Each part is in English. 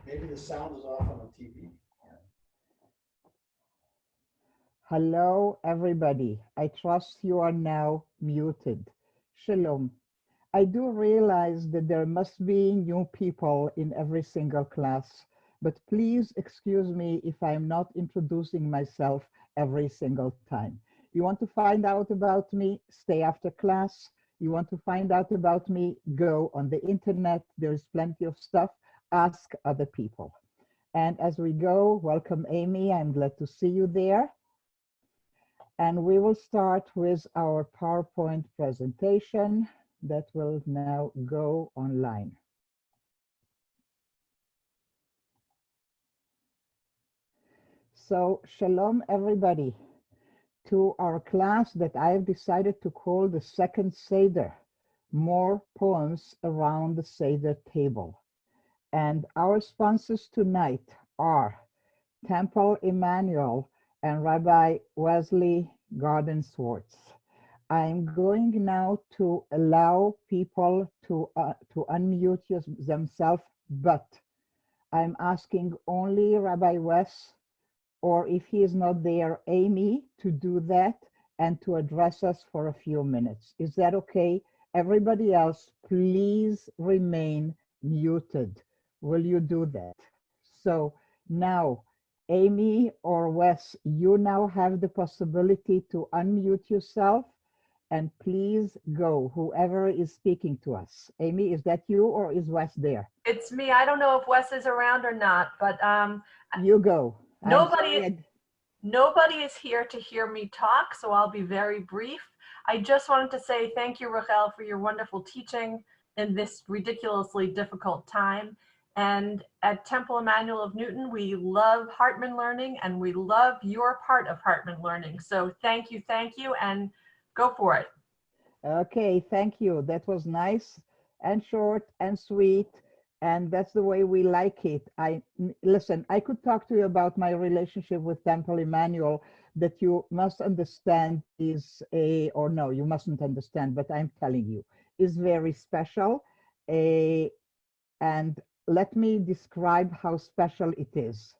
Maybe the sound is off on the TV. Hello, everybody. I trust you are now muted. Shalom. I do realize that there must be new people in every single class, but please excuse me if I'm not introducing myself every single time. You want to find out about me? Stay after class. You want to find out about me? Go on the internet. There's plenty of stuff. Ask other people. And as we go, welcome Amy. I'm glad to see you there. And we will start with our PowerPoint presentation that will now go online. So shalom everybody to our class that I have decided to call the second Seder, More Poems Around the Seder Table. And our sponsors tonight are Temple Emmanuel and Rabbi Wesley Garden-Swartz. I'm going now to allow people to unmute themselves, but I'm asking only Rabbi Wes, or if he is not there, Amy, to do that and to address us for a few minutes. Is that okay? Everybody else, please remain muted. Will you do that? So now, Amy or Wes, you now have the possibility to unmute yourself, and please go, whoever is speaking to us. Amy, is that you or is Wes there? It's me. I don't know if Wes is around or not, but you go. Nobody is here to hear me talk, so I'll be very brief. I just wanted to say thank you, Rachel, for your wonderful teaching in this ridiculously difficult time. And at Temple Emmanuel of Newton, we love Hartman Learning, and we love your part of Hartman Learning. So thank you, and go for it. Okay, thank you. That was nice and short and sweet, and that's the way we like it. Listen, I could talk to you about my relationship with Temple Emmanuel that you must understand is or no, you mustn't understand, but I'm telling you, is very special. And let me describe how special it is.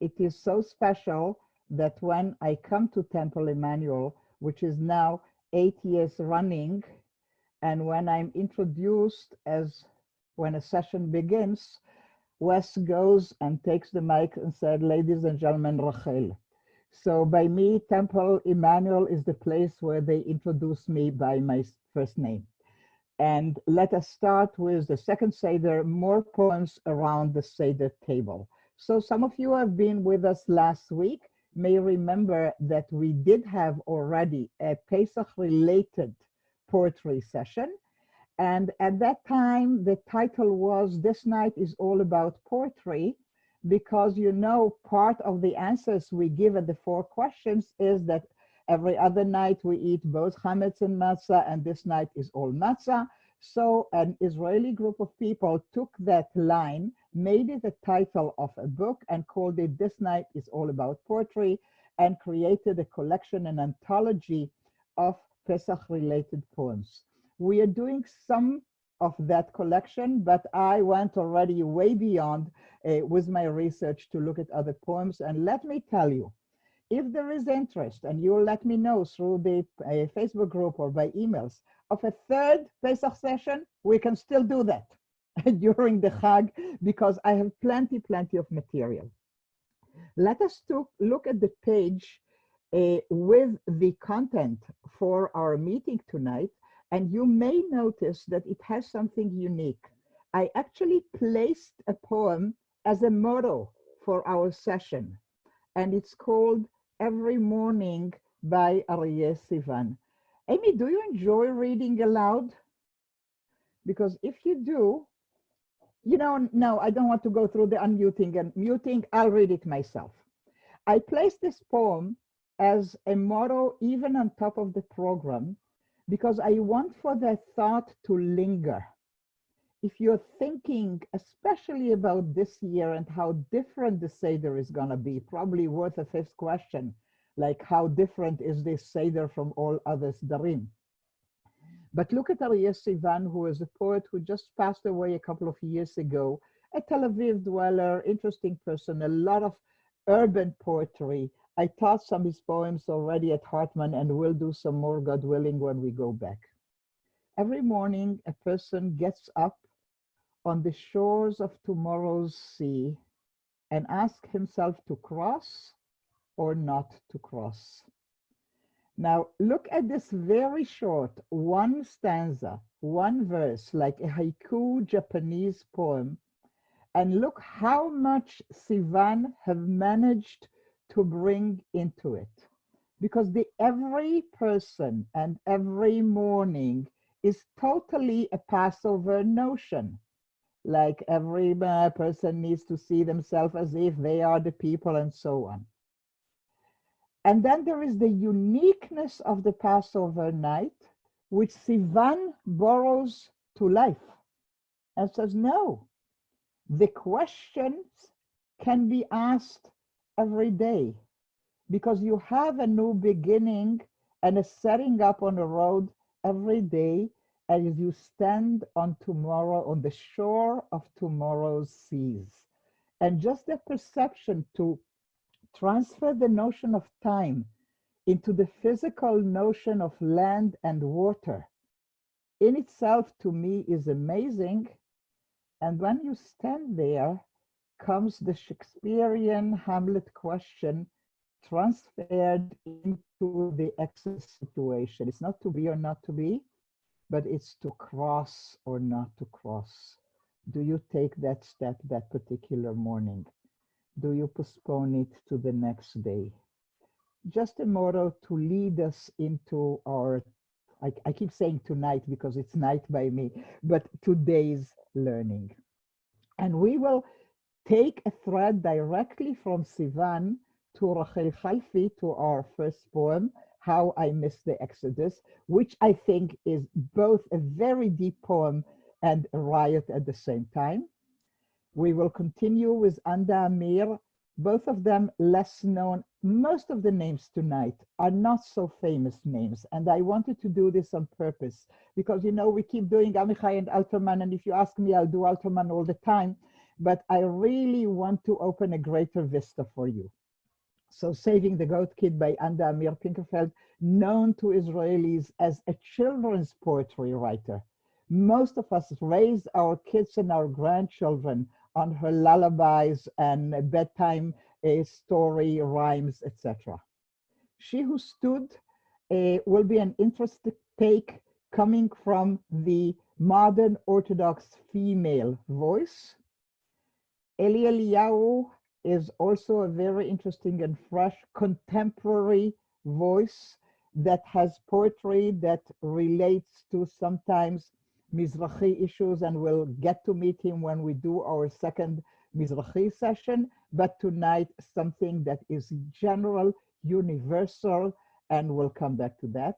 It is so special that when I come to Temple Emmanuel, which is now 8 years running, and when I'm introduced as when a session begins, Wes goes and takes the mic and said, ladies and gentlemen, Rachel. So by me, Temple Emmanuel is the place where they introduce me by my first name. And let us start with the second Seder, More Poems Around the Seder Table. So some of you have been with us last week, may remember that we did have already a Pesach-related poetry session. And at that time, the title was, This Night is All About Poetry, because you know, part of the answers we give at the 4 questions is that every other night we eat both chametz and matzah, and this night is all matzah. So an Israeli group of people took that line, made it a title of a book, and called it This Night is All About Poetry, and created a collection, an anthology of Pesach-related poems. We are doing some of that collection, but I went already way beyond with my research to look at other poems. And let me tell you, if there is interest, and you'll let me know through the Facebook group or by emails, of a third Pesach session, we can still do that during the Chag, because I have plenty of material. Let us look at the page with the content for our meeting tonight, and you may notice that it has something unique. I actually placed a poem as a motto for our session, and it's called Every Morning by Aryeh Sivan. Amy, do you enjoy reading aloud? Because if you do, you know, no, I don't want to go through the unmuting and muting. I'll read it myself. I placed this poem as a motto even on top of the program, because I want for that thought to linger. If you're thinking especially about this year and how different the Seder is going to be, probably worth a 5th question, like how different is this Seder from all other Sederim? But look at Aryeh Sivan, who is a poet who just passed away a couple of years ago, a Tel Aviv dweller, interesting person, a lot of urban poetry. I taught some of his poems already at Hartman and will do some more, God willing, when we go back. Every morning, a person gets up on the shores of tomorrow's sea and asks himself to cross or not to cross. Now, look at this very short one stanza, one verse, like a haiku Japanese poem, and look how much Sivan have managed to bring into it. Because every person and every morning is totally a Passover notion. Like every person needs to see themselves as if they are the people and so on. And then there is the uniqueness of the Passover night, which Sivan borrows to life and says, no, the questions can be asked every day because you have a new beginning and a setting up on the road every day as you stand on the shore of tomorrow's seas. And just the perception to transfer the notion of time into the physical notion of land and water in itself, to me, is amazing. And when you stand there, comes the Shakespearean Hamlet question transferred into the excess situation. It's not to be or not to be, but it's to cross or not to cross. Do you take that step that particular morning? Do you postpone it to the next day? Just a motto to lead us into our, I keep saying tonight because it's night by me, but today's learning. And we will take a thread directly from Sivan to Rachel Khalfi, to our first poem, How I Missed the Exodus, which I think is both a very deep poem and a riot at the same time. We will continue with Anda Amir, both of them less known. Most of the names tonight are not so famous names, and I wanted to do this on purpose because, you know, we keep doing Amichai and Alterman, and if you ask me, I'll do Alterman all the time, but I really want to open a greater vista for you. So Saving the Goat Kid by Anda Amir Pinkerfeld, known to Israelis as a children's poetry writer. Most of us raise our kids and our grandchildren on her lullabies and bedtime story, rhymes, etc. She Who Stood will be an interesting take coming from the modern Orthodox female voice. Eli Eliyahu is also a very interesting and fresh contemporary voice that has poetry that relates to sometimes Mizrahi issues, and we'll get to meet him when we do our second Mizrahi session, but tonight something that is general, universal, and we'll come back to that.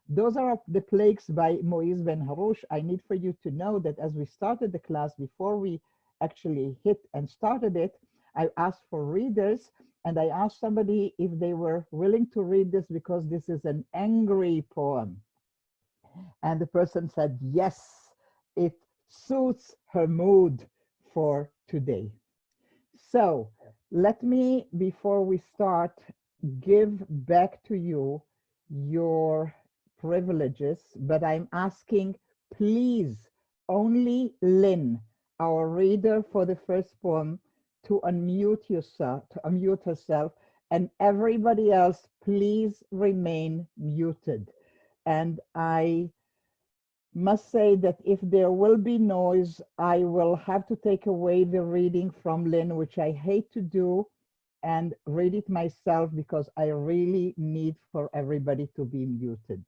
Those are the plagues by Moïse Ben Harouche. I need for you to know that as we started the class, before we actually hit and started it, I asked for readers, and I asked somebody if they were willing to read this because this is an angry poem. And the person said, yes, it suits her mood for today. So let me, before we start, give back to you your privileges, but I'm asking, please, only Lynn, our reader for the first poem, to unmute herself, and everybody else, please remain muted. And I must say that if there will be noise, I will have to take away the reading from Lynn, which I hate to do, and read it myself because I really need for everybody to be muted.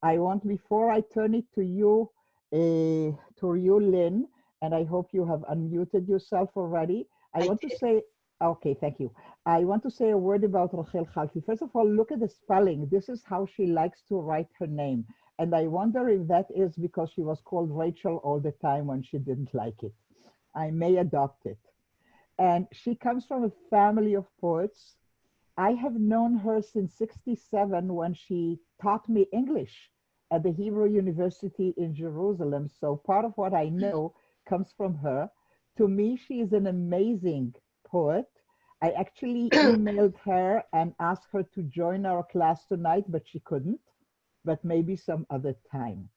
I want, before I turn it to you, Lynn, and I hope you have unmuted yourself already. I want to say, okay, thank you. I want to say a word about Rachel Khalfi. First of all, look at the spelling. This is how she likes to write her name. And I wonder if that is because she was called Rachel all the time when she didn't like it. I may adopt it. And she comes from a family of poets. I have known her since '67 when she taught me English at the Hebrew University in Jerusalem. So part of what I know comes from her. To me, she is an amazing poet. I actually emailed her and asked her to join our class tonight, but she couldn't, but maybe some other time.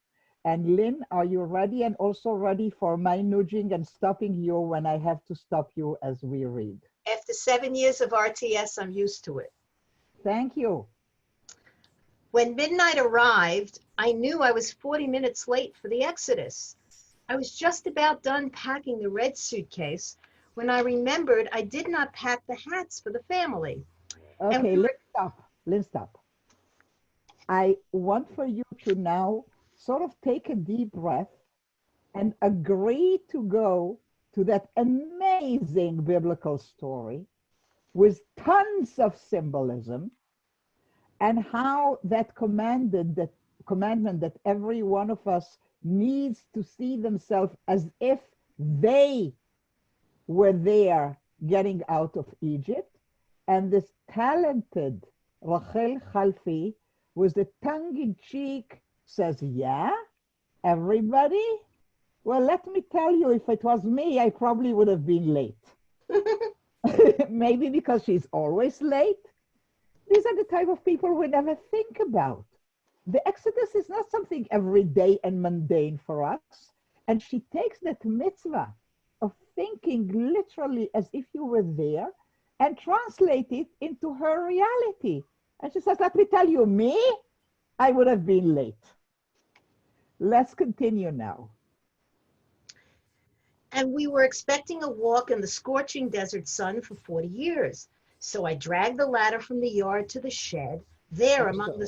And Lynn, are you ready and also ready for my nudging and stopping you when I have to stop you as we read? After 7 years of RTS, I'm used to it. Thank you. When midnight arrived, I knew I was 40 minutes late for the exodus. I was just about done packing the red suitcase when I remembered I did not pack the hats for the family. Okay, let's stop. Let's stop. I want for you to now sort of take a deep breath and agree to go to that amazing biblical story with tons of symbolism, and how that commandment that every one of us needs to see themselves as if they were there getting out of Egypt. And this talented Rachel Khalfi with the tongue-in-cheek says, yeah, everybody? Well, let me tell you, if it was me, I probably would have been late. Maybe because she's always late. These are the type of people we never think about. The Exodus is not something everyday and mundane for us. And she takes that mitzvah of thinking literally as if you were there and translate it into her reality. And she says, let me tell you, me, I would have been late. Let's continue now. And we were expecting a walk in the scorching desert sun for 40 years. So I dragged the ladder from the yard to the shed. There among the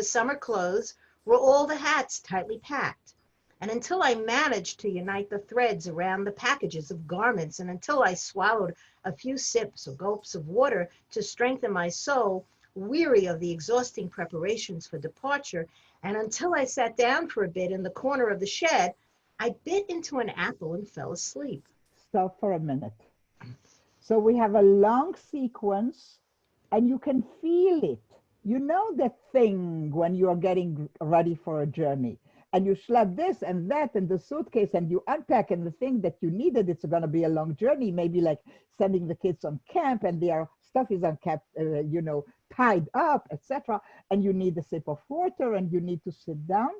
summer clothes were all the hats tightly packed. And until I managed to unite the threads around the packages of garments, and until I swallowed a few sips or gulps of water to strengthen my soul, weary of the exhausting preparations for departure, and until I sat down for a bit in the corner of the shed, I bit into an apple and fell asleep. Stop for a minute. So we have a long sequence, and you can feel it. You know that thing when you are getting ready for a journey, and you schlep this and that and the suitcase, and you unpack, and the thing that you needed, it's going to be a long journey, maybe like sending the kids on camp, and their stuff is unkept, tied up, etc. And you need a sip of water, and you need to sit down.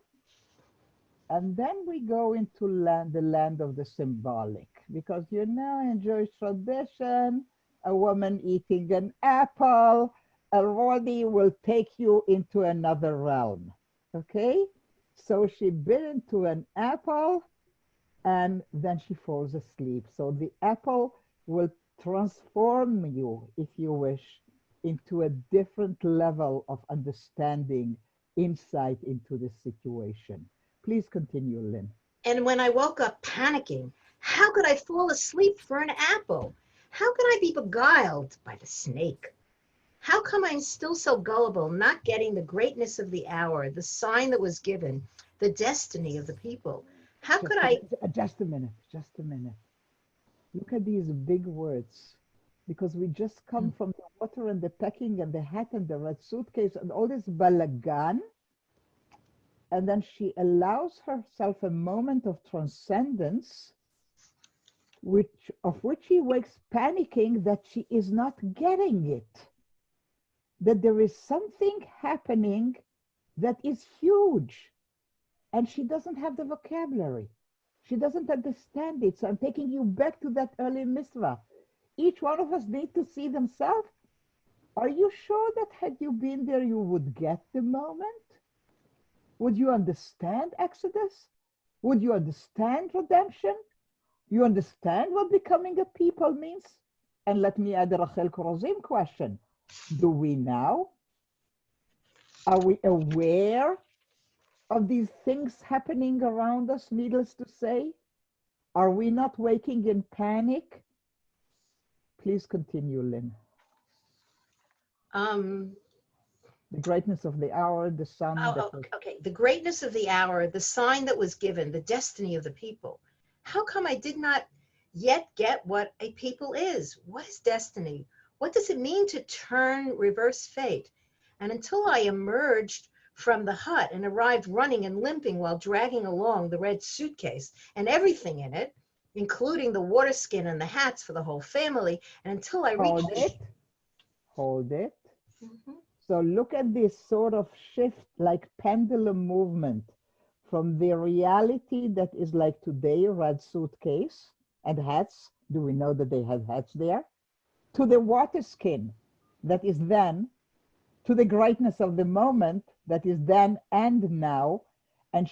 And then we go into the land of the symbolic, because in Jewish tradition, a woman eating an apple already will take you into another realm, okay? So she bit into an apple, and then she falls asleep. So the apple will transform you, if you wish, into a different level of understanding, insight into the situation. Please continue, Lynn. And when I woke up panicking, how could I fall asleep for an apple? How could I be beguiled by the snake? How come I'm still so gullible, not getting the greatness of the hour, the sign that was given, the destiny of the people? How could I... Just a minute. Look at these big words, because we just come from the water and the packing and the hat and the red suitcase and all this balagan. And then she allows herself a moment of transcendence, of which she wakes panicking that she is not getting it. That there is something happening that is huge, and she doesn't have the vocabulary. She doesn't understand it. So I'm taking you back to that early mitzvah. Each one of us needs to see themselves. Are you sure that had you been there, you would get the moment? Would you understand Exodus? Would you understand redemption? You understand what becoming a people means? And let me add a Rachel Korazim question. Do we now? Are we aware of these things happening around us, needless to say? Are we not waking in panic? Please continue, Lynn. The greatness of the hour, the sun. Okay. The greatness of the hour, the sign that was given, the destiny of the people. How come I did not yet get what a people is? What is destiny? What does it mean to reverse fate? And until I emerged from the hut and arrived running and limping while dragging along the red suitcase and everything in it, including the water skin and the hats for the whole family. And until I reached Hold it. Mhm. So look at this sort of shift, like pendulum movement from the reality that is like today, red suitcase and hats. Do we know that they have hats there? To the water skin that is then, to the greatness of the moment that is then and now. And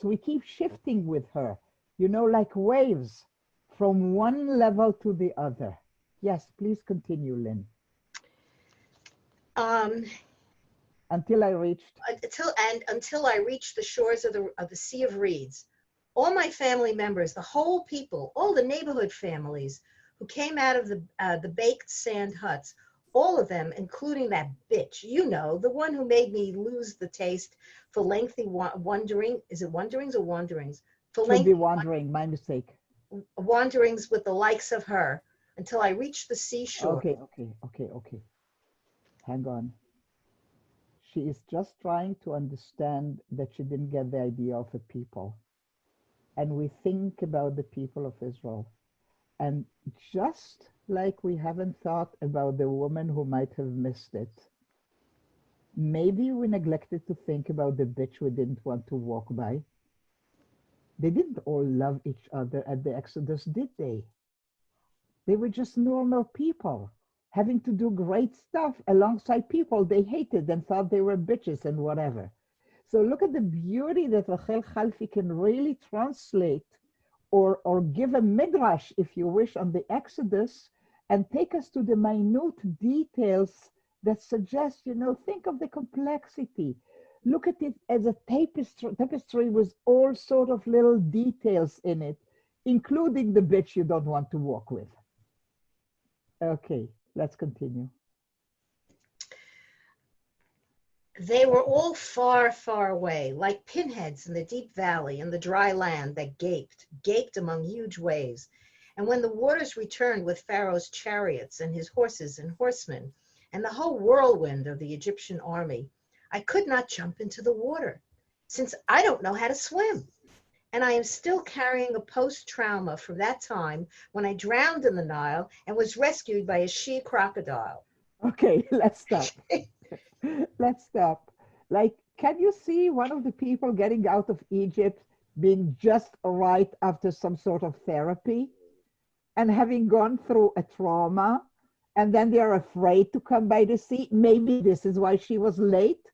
we keep shifting with her, you know, like waves from one level to the other. Yes, please continue, Lynn. Until I reached. Until I reached the shores of the Sea of Reeds. All my family members, the whole people, all the neighborhood families who came out of the baked sand huts, all of them, including that bitch, you know, the one who made me lose the taste for lengthy wandering. Is it wanderings or wanderings? For Should be wandering, my mistake. Wanderings with the likes of her until I reached the seashore. Okay. Hang on. She is just trying to understand that she didn't get the idea of a people. And we think about the people of Israel. And just like we haven't thought about the woman who might have missed it, maybe we neglected to think about the bitch we didn't want to walk by. They didn't all love each other at the Exodus, did they? They were just normal people having to do great stuff alongside people they hated and thought they were bitches and whatever. So look at the beauty that Rachel Khalfi can really translate or give a midrash, if you wish, on the Exodus and take us to the minute details that suggest, you know, think of the complexity. Look at it as a tapestry with all sort of little details in it, including the bitch you don't want to walk with. Okay, let's continue. They were all far, far away, like pinheads in the deep valley and the dry land that gaped among huge waves. And when the waters returned with Pharaoh's chariots and his horses and horsemen, and the whole whirlwind of the Egyptian army, I could not jump into the water, since I don't know how to swim. And I am still carrying a post-trauma from that time when I drowned in the Nile and was rescued by a she crocodile. Okay, let's stop. Let's stop. Like, can you see one of the people getting out of Egypt being just right after some sort of therapy and having gone through a trauma, and then they're afraid to come by the sea? Maybe this is why she was late.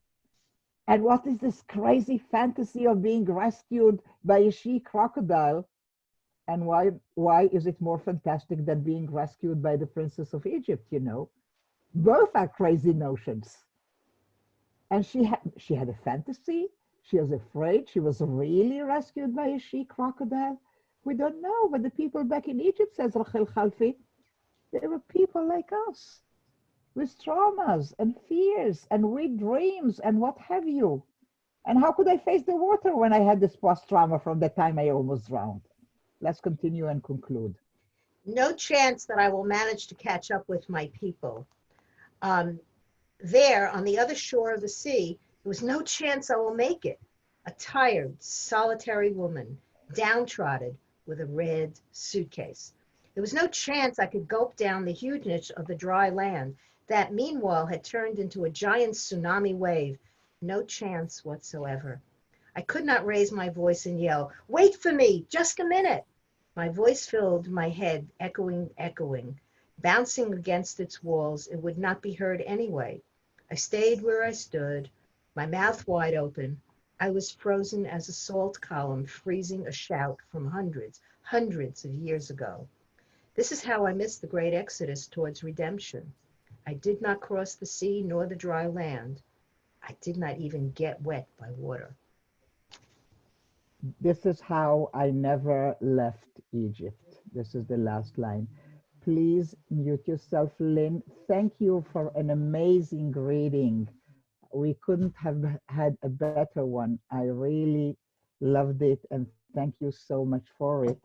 And what is this crazy fantasy of being rescued by a she crocodile? And why is it more fantastic than being rescued by the Princess of Egypt, you know? Both are crazy notions. And she had a fantasy. She was afraid. She was really rescued by a she crocodile. We don't know, but the people back in Egypt, says Rachel Khalfi, they were people like us, with traumas and fears and weak dreams and what have you. And how could I face the water when I had this post-trauma from the time I almost drowned? Let's continue and conclude. No chance that I will manage to catch up with my people. There, on the other shore of the sea, there was no chance I will make it. A tired, solitary woman, downtrodden with a red suitcase. There was no chance I could gulp down the hugeness of the dry land that meanwhile had turned into a giant tsunami wave. No chance whatsoever. I could not raise my voice and yell, "Wait for me, just a minute." My voice filled my head, echoing. Bouncing against its walls, it would not be heard anyway. I stayed where I stood, my mouth wide open. I was frozen as a salt column freezing a shout from hundreds of years ago. This is how I missed the great exodus towards redemption. I did not cross the sea nor the dry land. I did not even get wet by water. This is how I never left Egypt. This is the last line. Please mute yourself, Lynn. Thank you for an amazing reading. We couldn't have had a better one. I really loved it, and thank you so much for it.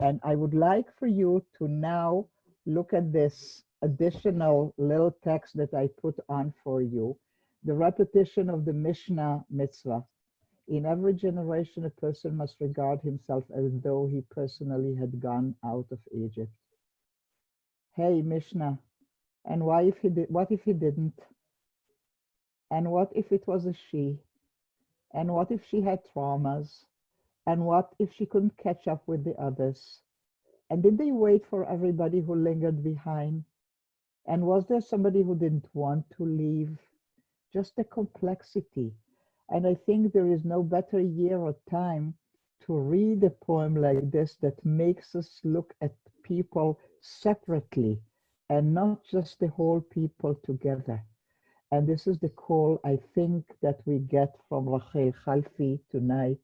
And I would like for you to now look at this additional little text that I put on for you. The repetition of the Mishnah mitzvah. In every generation, a person must regard himself as though he personally had gone out of Egypt. Hey, Mishnah, and what if he didn't? And what if it was a she? And what if she had traumas? And what if she couldn't catch up with the others? And did they wait for everybody who lingered behind? And was there somebody who didn't want to leave? Just the complexity. And I think there is no better year or time to read a poem like this that makes us look at people separately and not just the whole people together. And this is the call I think that we get from Rachel Khalfi tonight.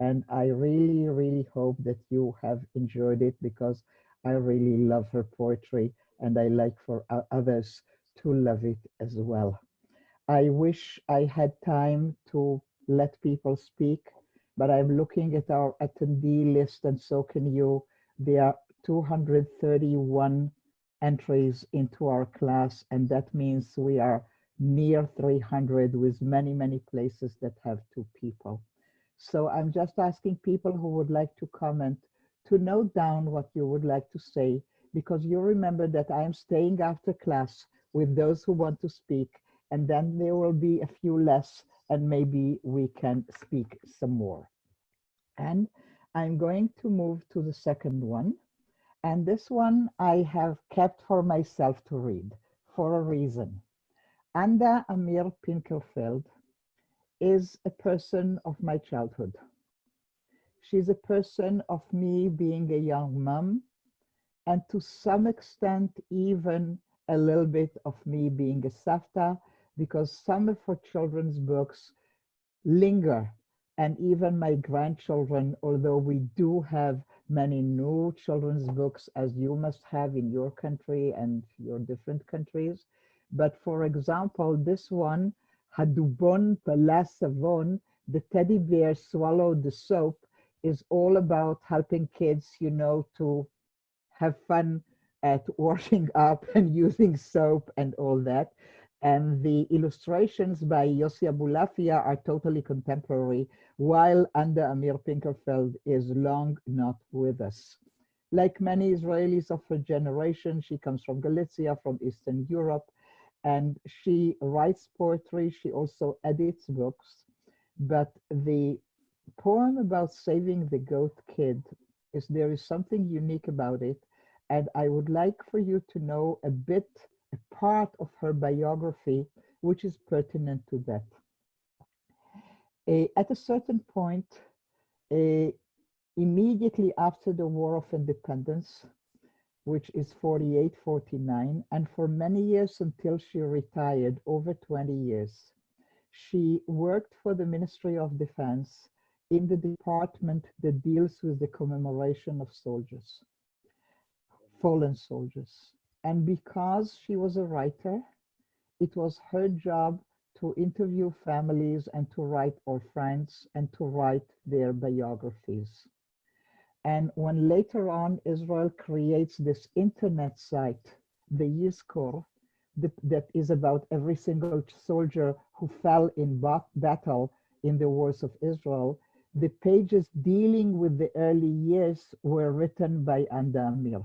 And I really, really hope that you have enjoyed it, because I really love her poetry and I like for others to love it as well. I wish I had time to let people speak, but I'm looking at our attendee list, and so can you. There are 231 entries into our class, and that means we are near 300 with many, many places that have 2 people. So I'm just asking people who would like to comment to note down what you would like to say, because you remember that I am staying after class with those who want to speak, and then there will be a few less, and maybe we can speak some more. And I'm going to move to the second one. And this one I have kept for myself to read for a reason. Anda Amir Pinkelfeld is a person of my childhood. She's a person of me being a young mom, and to some extent even a little bit of me being a savta, because some of her children's books linger, and even my grandchildren, although we do have many new children's books, as you must have in your country and your different countries. But for example, this one, Hadubon Pala Savon, the teddy bear swallowed the soap, is all about helping kids, you know, to have fun at washing up and using soap and all that. And the illustrations by Yossi Abulafia are totally contemporary, while Anda Amir Pinkelfeld is long not with us. Like many Israelis of her generation, she comes from Galicia, from Eastern Europe, and she writes poetry. She also edits books. But the poem about saving the goat kid there is something unique about it. And I would like for you to know a part of her biography, which is pertinent to that. At a certain point, immediately after the War of Independence, which is 48, 49, and for many years until she retired, over 20 years, she worked for the Ministry of Defense in the department that deals with the commemoration of soldiers, fallen soldiers. And because she was a writer, it was her job to interview families and to write or friends and to write their biographies. And when later on Israel creates this internet site, the Yizkor, that is about every single soldier who fell in battle in the wars of Israel, the pages dealing with the early years were written by Anda Amir.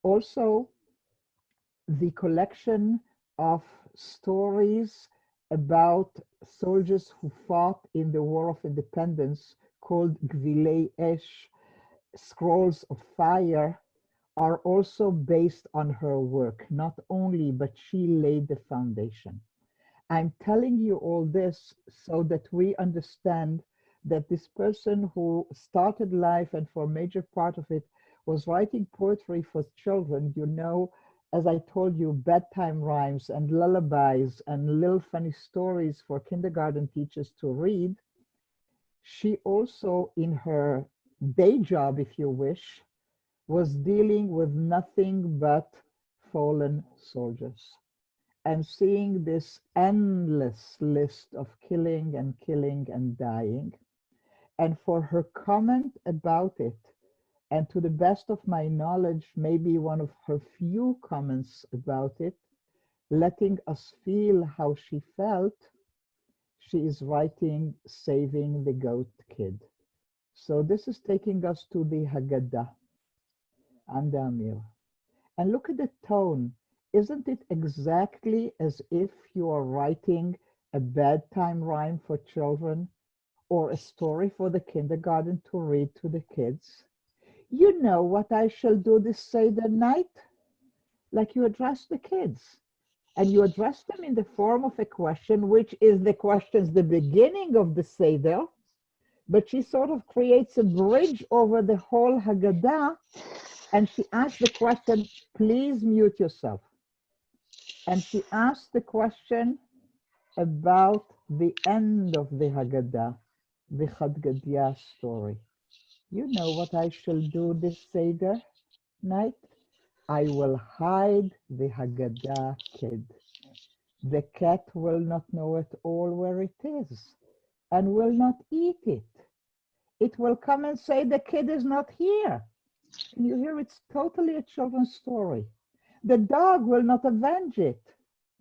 Also, the collection of stories about soldiers who fought in the War of Independence, called Gvilei Esh, Scrolls of Fire, are also based on her work. Not only, but she laid the foundation. I'm telling you all this so that we understand that this person who started life and for a major part of it was writing poetry for children, you know, as I told you, bedtime rhymes and lullabies and little funny stories for kindergarten teachers to read. She also, in her day job, if you wish, was dealing with nothing but fallen soldiers and seeing this endless list of killing and dying. And for her comment about it, and to the best of my knowledge, maybe one of her few comments about it, letting us feel how she felt, she is writing Saving the Goat Kid. So this is taking us to the Haggadah and the Amir. And look at the tone. Isn't it exactly as if you are writing a bedtime rhyme for children or a story for the kindergarten to read to the kids? You know what I shall do this Seder night? Like you address the kids. And you address them in the form of a question, which is the questions, the beginning of the Seder, but she sort of creates a bridge over the whole Haggadah, and she asks the question, please mute yourself. And she asks the question about the end of the Haggadah, the Chad story. You know what I shall do this Seder night? I will hide the Haggadah kid. The cat will not know at all where it is and will not eat it. It will come and say the kid is not here. And you hear it's totally a children's story. The dog will not avenge it.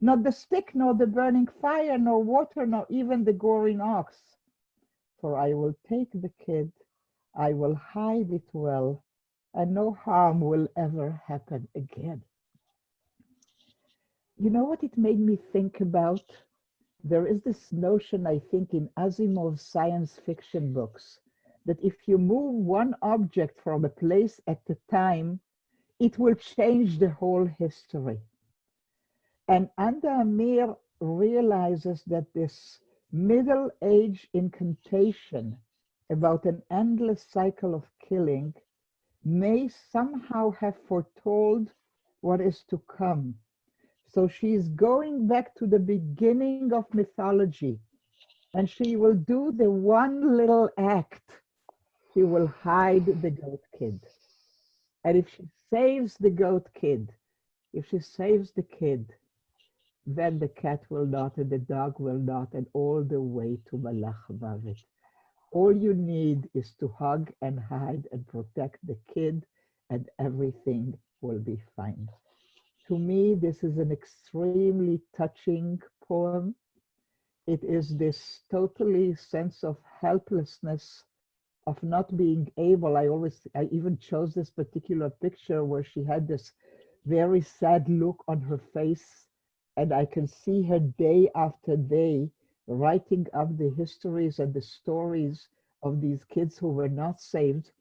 Not the stick, nor the burning fire, nor water, nor even the goring ox. For I will take the kid, I will hide it well, and no harm will ever happen again. You know what it made me think about? There is this notion, I think, in Asimov's science fiction books, that if you move one object from a place at a time, it will change the whole history. And Anda Amir realizes that this Middle Age incantation about an endless cycle of killing may somehow have foretold what is to come. So she is going back to the beginning of mythology, and she will do the one little act. She will hide the goat kid. And if she saves the goat kid, if she saves the kid, then the cat will not, and the dog will not, and all the way to Malach Vavet. All you need is to hug and hide and protect the kid, and everything will be fine. To me, this is an extremely touching poem. It is this totally sense of helplessness, of not being able. I even chose this particular picture where she had this very sad look on her face, and I can see her day after day writing up the histories and the stories of these kids who were not saved,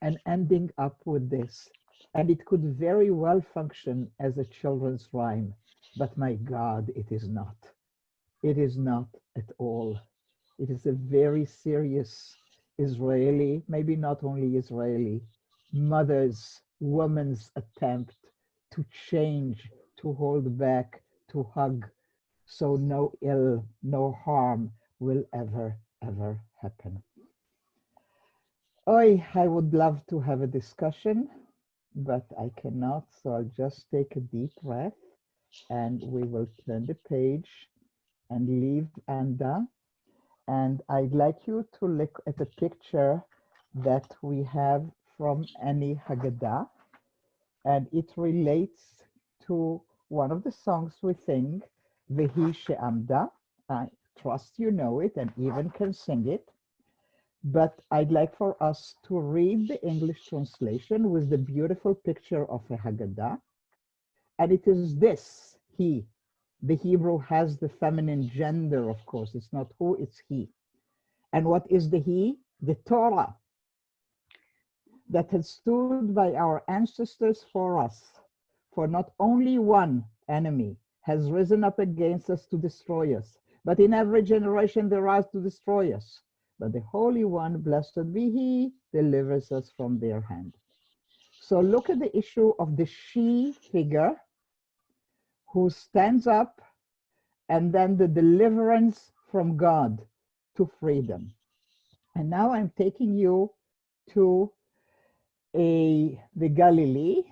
and ending up with this. And it could very well function as a children's rhyme, but my God, it is not. It is not at all. It is a very serious Israeli, maybe not only Israeli, woman's attempt to change, to hold back, to hug, so no ill, no harm will ever, ever happen. I would love to have a discussion, but I cannot, so I'll just take a deep breath and we will turn the page and leave Anda. And I'd like you to look at a picture that we have from Annie Haggadah, and it relates to one of the songs we sing, Vehi She'amda. I trust you know it and even can sing it. But I'd like for us to read the English translation with the beautiful picture of a Haggadah. And it is this, he. The Hebrew has the feminine gender, of course. It's not who, it's he. And what is the he? The Torah that has stood by our ancestors for us. For not only one enemy has risen up against us to destroy us, but in every generation they rise to destroy us. But the Holy One, blessed be he, delivers us from their hand. So look at the issue of the she figure who stands up, and then the deliverance from God to freedom. And now I'm taking you to the Galilee,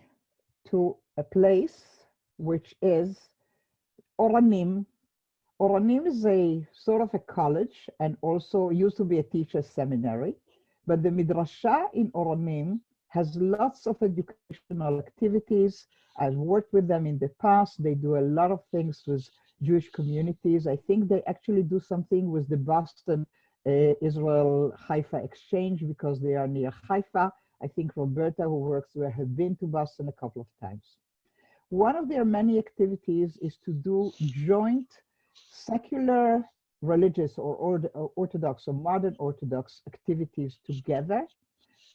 to a place which is Oranim. Oranim is a sort of a college and also used to be a teacher's seminary, but the midrasha in Oranim has lots of educational activities. I've worked with them in the past. They do a lot of things with Jewish communities. I think they actually do something with the Boston Israel Haifa exchange because they are near Haifa. I think Roberta, who works there, has been to Boston a couple of times. One of their many activities is to do joint secular religious or Orthodox or modern Orthodox activities together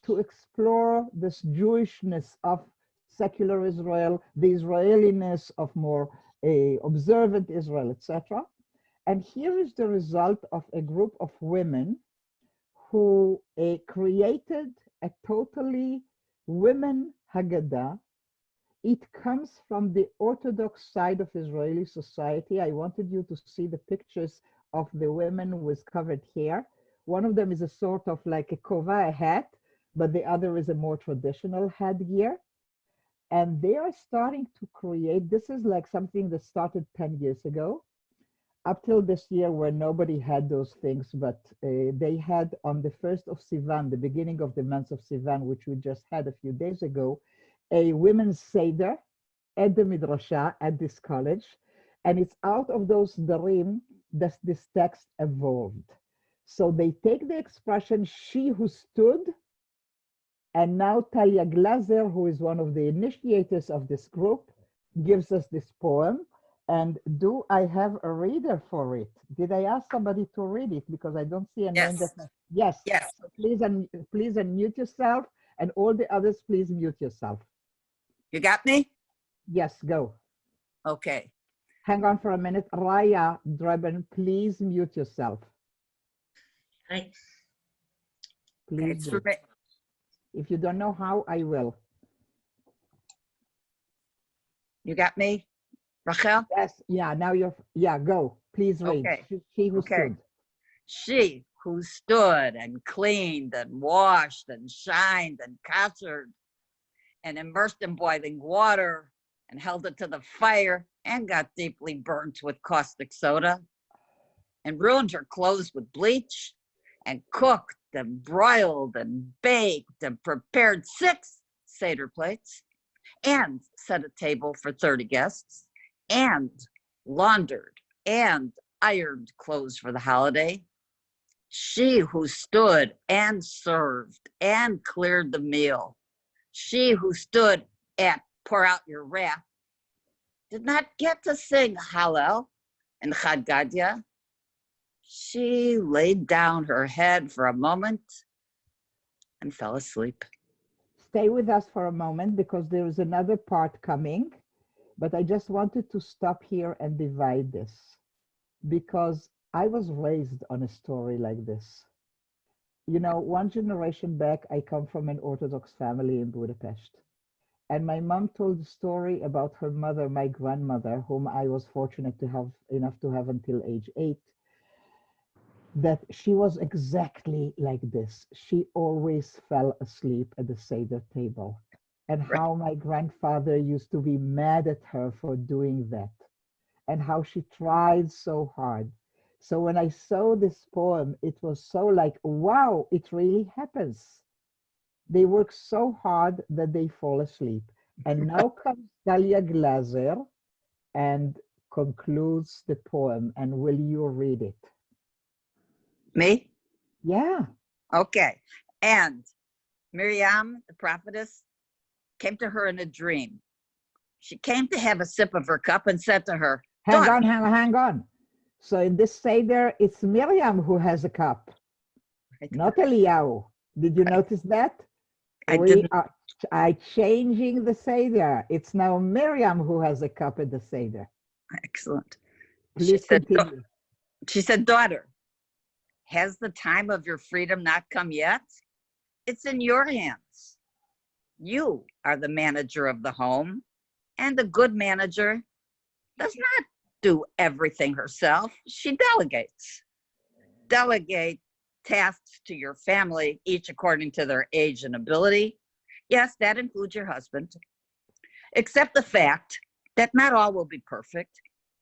to explore this Jewishness of secular Israel, the Israeliness of more observant Israel, etc. And here is the result of a group of women who created a totally women Haggadah. It comes from the Orthodox side of Israeli society. I wanted you to see the pictures of the women with covered hair. One of them is a sort of like a kova, a hat, but the other is a more traditional headgear. And they are starting to create, this is like something that started 10 years ago, up till this year where nobody had those things, but they had on the 1st of Sivan, the beginning of the month of Sivan, which we just had a few days ago, a women's Seder at the Midrashah at this college. And it's out of those darim that this text evolved. So they take the expression, she who stood, and now Talia Glaser, who is one of the initiators of this group, gives us this poem. And do I have a reader for it? Did I ask somebody to read it? Because I don't see a name. Yes. Yes. So please unmute yourself, and all the others, please mute yourself. You got me? Yes, go. Okay. Hang on for a minute. Raya Dreben, please mute yourself. Hi. Please do. If you don't know how, I will. You got me, Rachel? Yes, yeah, now go. Please read. Okay. She who stood. She who stood and cleaned and washed and shined and kassered and immersed in boiling water and held it to the fire and got deeply burnt with caustic soda and ruined her clothes with bleach and cooked and broiled and baked and prepared 6 Seder plates and set a table for 30 guests and laundered and ironed clothes for the holiday. She who stood and served and cleared the meal. She who stood at pour out your wrath did not get to sing Hallel and Chad Gadya. She laid down her head for a moment and fell asleep. Stay with us for a moment because there is another part coming, but I just wanted to stop here and divide this because I was raised on a story like this. You know, one generation back, I come from an Orthodox family in Budapest. And my mom told a story about her mother, my grandmother, whom I was fortunate to have enough to have until age 8, that she was exactly like this. She always fell asleep at the Seder table. And how my grandfather used to be mad at her for doing that. And how she tried so hard. So when I saw this poem, it was so like, wow, it really happens. They work so hard that they fall asleep. And now comes Talia Glaser and concludes the poem. And will you read it? Me? Yeah. Okay. And Miriam, the prophetess, came to her in a dream. She came to have a sip of her cup and said to her, hang on. So in this Seder, it's Miriam who has a cup, not Eliyahu. Did you notice that? We are changing the Seder. It's now Miriam who has a cup at the Seder. Excellent. Please continue. She said, daughter, has the time of your freedom not come yet? It's in your hands. You are the manager of the home, and a good manager does not do everything herself. She delegates. Delegate tasks to your family, each according to their age and ability. Yes, that includes your husband. Accept the fact that not all will be perfect.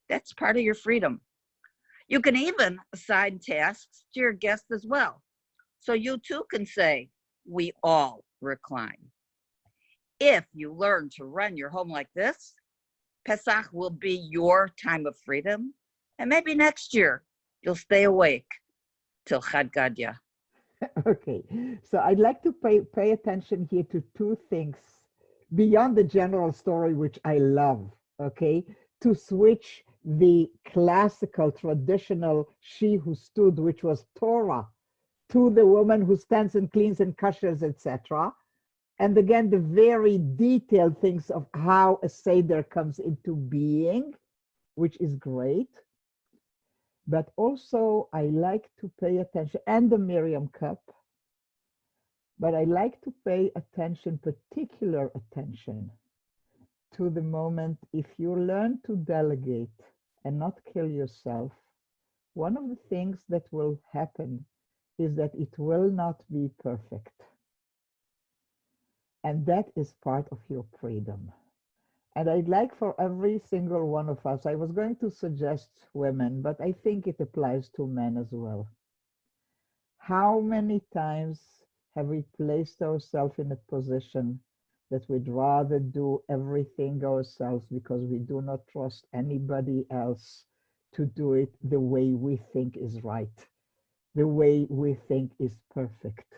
That's part of your freedom. You can even assign tasks to your guests as well. So you too can say, we all recline. if you learn to run your home like this, Pesach will be your time of freedom. And maybe next year you'll stay awake till Chad Gadya. Okay, so I'd like to pay attention here to two things beyond the general story, which I love, okay? To switch the classical, traditional she who stood, which was Torah, to the woman who stands and cleans and kashers, etc. And again, the very detailed things of how a Seder comes into being, which is great. But also I like to pay attention, and the Miriam cup, but I like to pay attention, particular attention, to the moment if you learn to delegate and not kill yourself, one of the things that will happen is that it will not be perfect. And that is part of your freedom. And I'd like for every single one of us, I was going to suggest women, but I think it applies to men as well. How many times have we placed ourselves in a position that we'd rather do everything ourselves because we do not trust anybody else to do it the way we think is right, the way we think is perfect?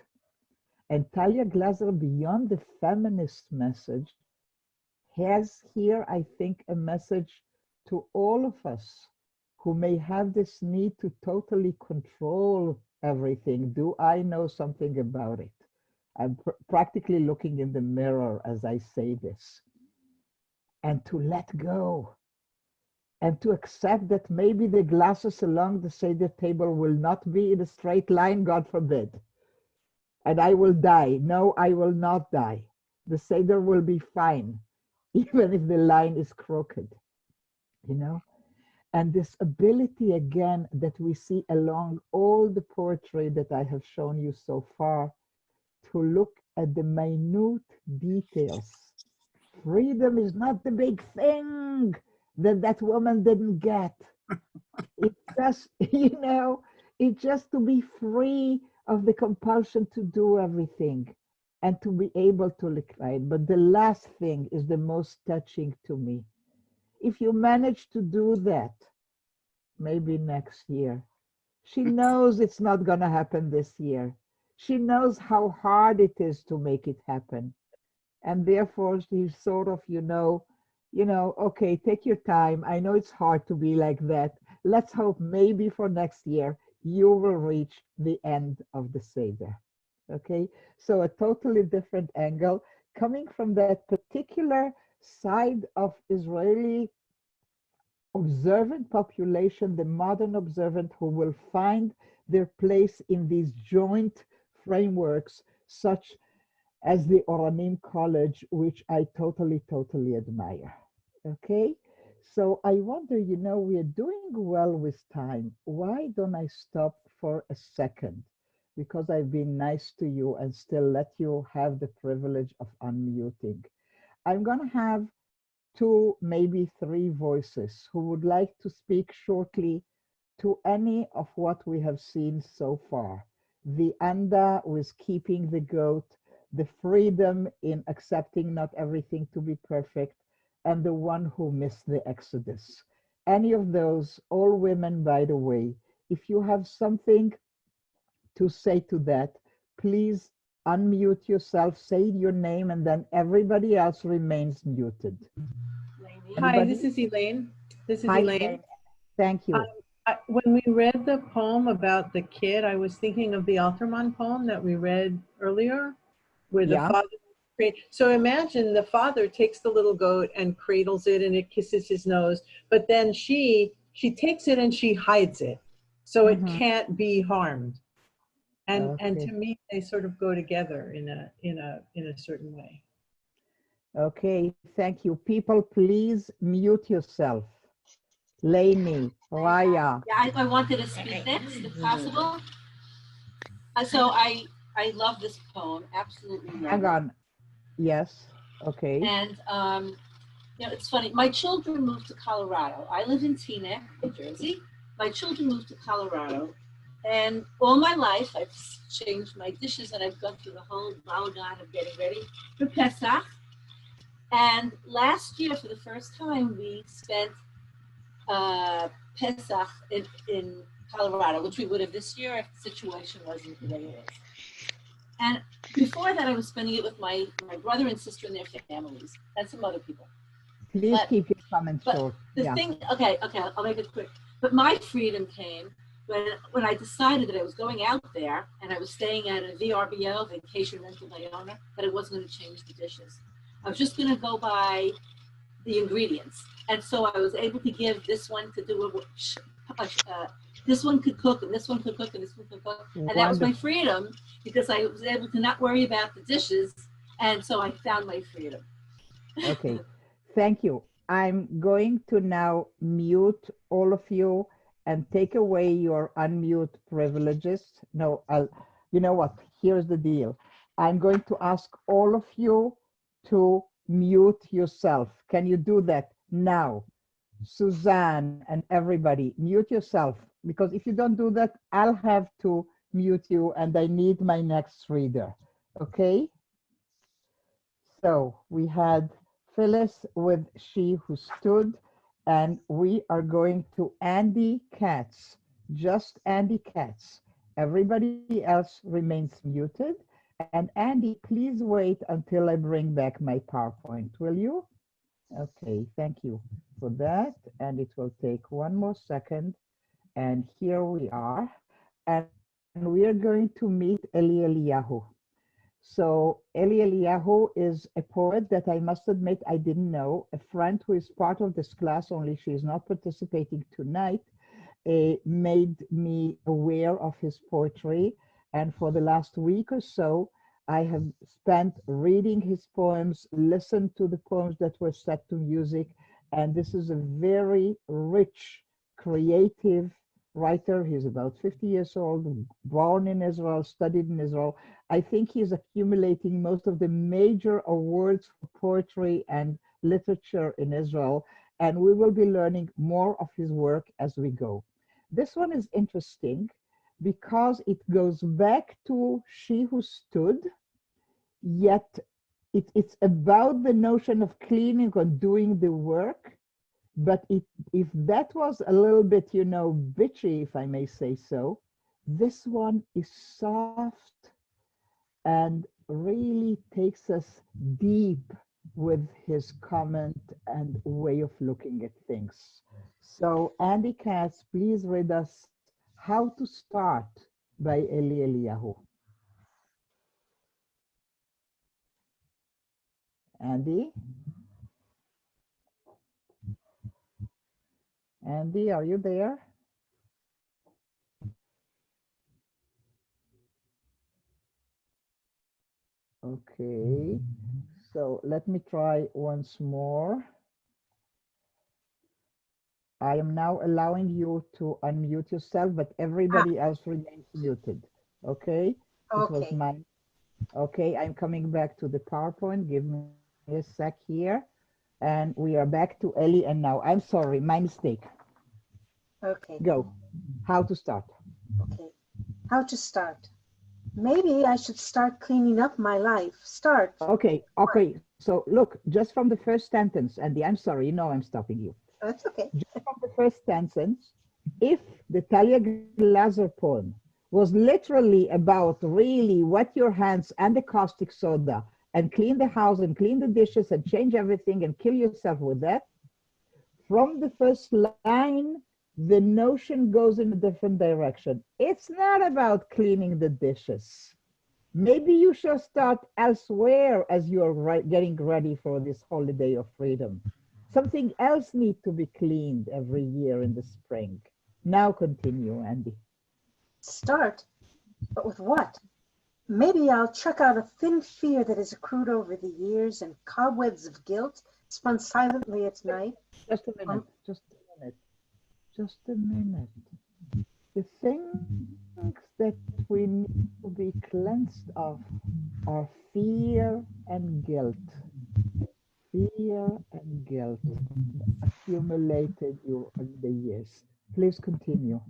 And Talia Glaser, beyond the feminist message, has here, I think, a message to all of us who may have this need to totally control everything. Do I know something about it? I'm practically looking in the mirror as I say this. And to let go. And to accept that maybe the glasses along the Seder table will not be in a straight line, God forbid. And I will die. No, I will not die. The Seder will be fine, even if the line is crooked, you know? And this ability, again, that we see along all the poetry that I have shown you so far, to look at the minute details. Freedom is not the big thing that woman didn't get. It's just, you know, it's just to be free of the compulsion to do everything and to be able to look right. But the last thing is the most touching to me. If you manage to do that, maybe next year, she knows it's not going to happen this year. She knows how hard it is to make it happen. And therefore, she's sort of, you know, okay, take your time. I know it's hard to be like that. Let's hope maybe for next year, you will reach the end of the Seder. Okay, so a totally different angle coming from that particular side of Israeli observant population, the modern observant who will find their place in these joint frameworks, such as the Oranim College, which I totally admire. Okay, so I wonder, you know, we are doing well with time. Why don't I stop for a second? Because I've been nice to you and still let you have the privilege of unmuting. I'm going to have 2, maybe 3 voices who would like to speak shortly to any of what we have seen so far. The anda with keeping the goat, the freedom in accepting not everything to be perfect, and the one who missed the Exodus. Any of those, all women, by the way, if you have something to say to that, please unmute yourself, say your name, and then everybody else remains muted. Hi, this is Elaine. Hi, Elaine. Thank you. When we read the poem about the kid, I was thinking of the Alterman poem that we read earlier, where the father. So imagine the father takes the little goat and cradles it, and it kisses his nose, but then she takes it and she hides it, so it can't be harmed. And to me, they sort of go together in a certain way. Okay, thank you. People, please mute yourself. Lainey, Raya. Yeah, I wanted to speak next, if possible. So I love this poem, absolutely love Hang on. Yes, okay. And, you know, it's funny. My children moved to Colorado. I live in Teaneck, New Jersey. My children moved to Colorado. And all my life, I've changed my dishes and I've gone through the whole balagan of getting ready for Pesach. And last year, for the first time, we spent Pesach in Colorado, which we would have this year if the situation wasn't the way it is. And before that, I was spending it with my brother and sister and their families and some other people. Please But- keep your comments but short. The Yeah. thing, okay, I'll make it quick. But my freedom came when I decided that I was going out there and I was staying at a VRBO, Vacation Rental by Owner, that I wasn't going to change the dishes. I was just going to go by the ingredients. And so I was able to give this one to do this one could cook and this one could cook and this one could cook. And that was my freedom because I was able to not worry about the dishes. And so I found my freedom. Okay, thank you. I'm going to now mute all of you and take away your unmute privileges. No, you know what? Here's the deal. I'm going to ask all of you to mute yourself. Can you do that now? Suzanne and everybody, mute yourself, because if you don't do that, I'll have to mute you and I need my next reader. Okay? So we had Phyllis with She Who Stood, and we are going to Andy Katz, just Andy Katz. Everybody else remains muted. And Andy, please wait until I bring back my PowerPoint, will you? Okay, thank you for that. And it will take one more second. And here we are. And we are going to meet Eli Eliyahu. So Eli Eliyahu is a poet that I must admit I didn't know, a friend who is part of this class, only she is not participating tonight, made me aware of his poetry. And for the last week or so, I have spent reading his poems, listened to the poems that were set to music. And this is a very rich, creative writer. He's about 50 years old, born in Israel, studied in Israel. I think he's accumulating most of the major awards for poetry and literature in Israel, and we will be learning more of his work as we go. This one is interesting because it goes back to She Who Stood, yet it's about the notion of cleaning or doing the work. But if that was a little bit, you know, bitchy, if I may say so, this one is soft and really takes us deep with his comment and way of looking at things. So Andy Katz, please read us How to Start by Eli Eliyahu. Andy? Andy, are you there? Okay, so let me try once more. I am now allowing you to unmute yourself, but everybody else remains muted. Okay? It was mine. Okay, I'm coming back to the PowerPoint. Give me a sec here. And we are back to Ellie and now. I'm sorry, my mistake. Okay. Go. How to start. Okay. How to start. Maybe I should start cleaning up my life. Start. Okay. So look, just from the first sentence, Andy, I'm sorry, you know I'm stopping you. That's okay. Just from the first sentence, if the Talia Glaser poem was literally about really wet your hands and the caustic soda and clean the house and clean the dishes and change everything and kill yourself with that, from the first line, the notion goes in a different direction. It's not about cleaning the dishes. Maybe you shall start elsewhere as you're getting ready for this holiday of freedom. Something else needs to be cleaned every year in the spring. Now continue, Andy. Start? But with what? Maybe I'll chuck out a thin fear that has accrued over the years and cobwebs of guilt spun silently at night. Just a minute, just a minute. The things that we need to be cleansed of are fear and guilt. Fear and guilt accumulated over the years. Please continue.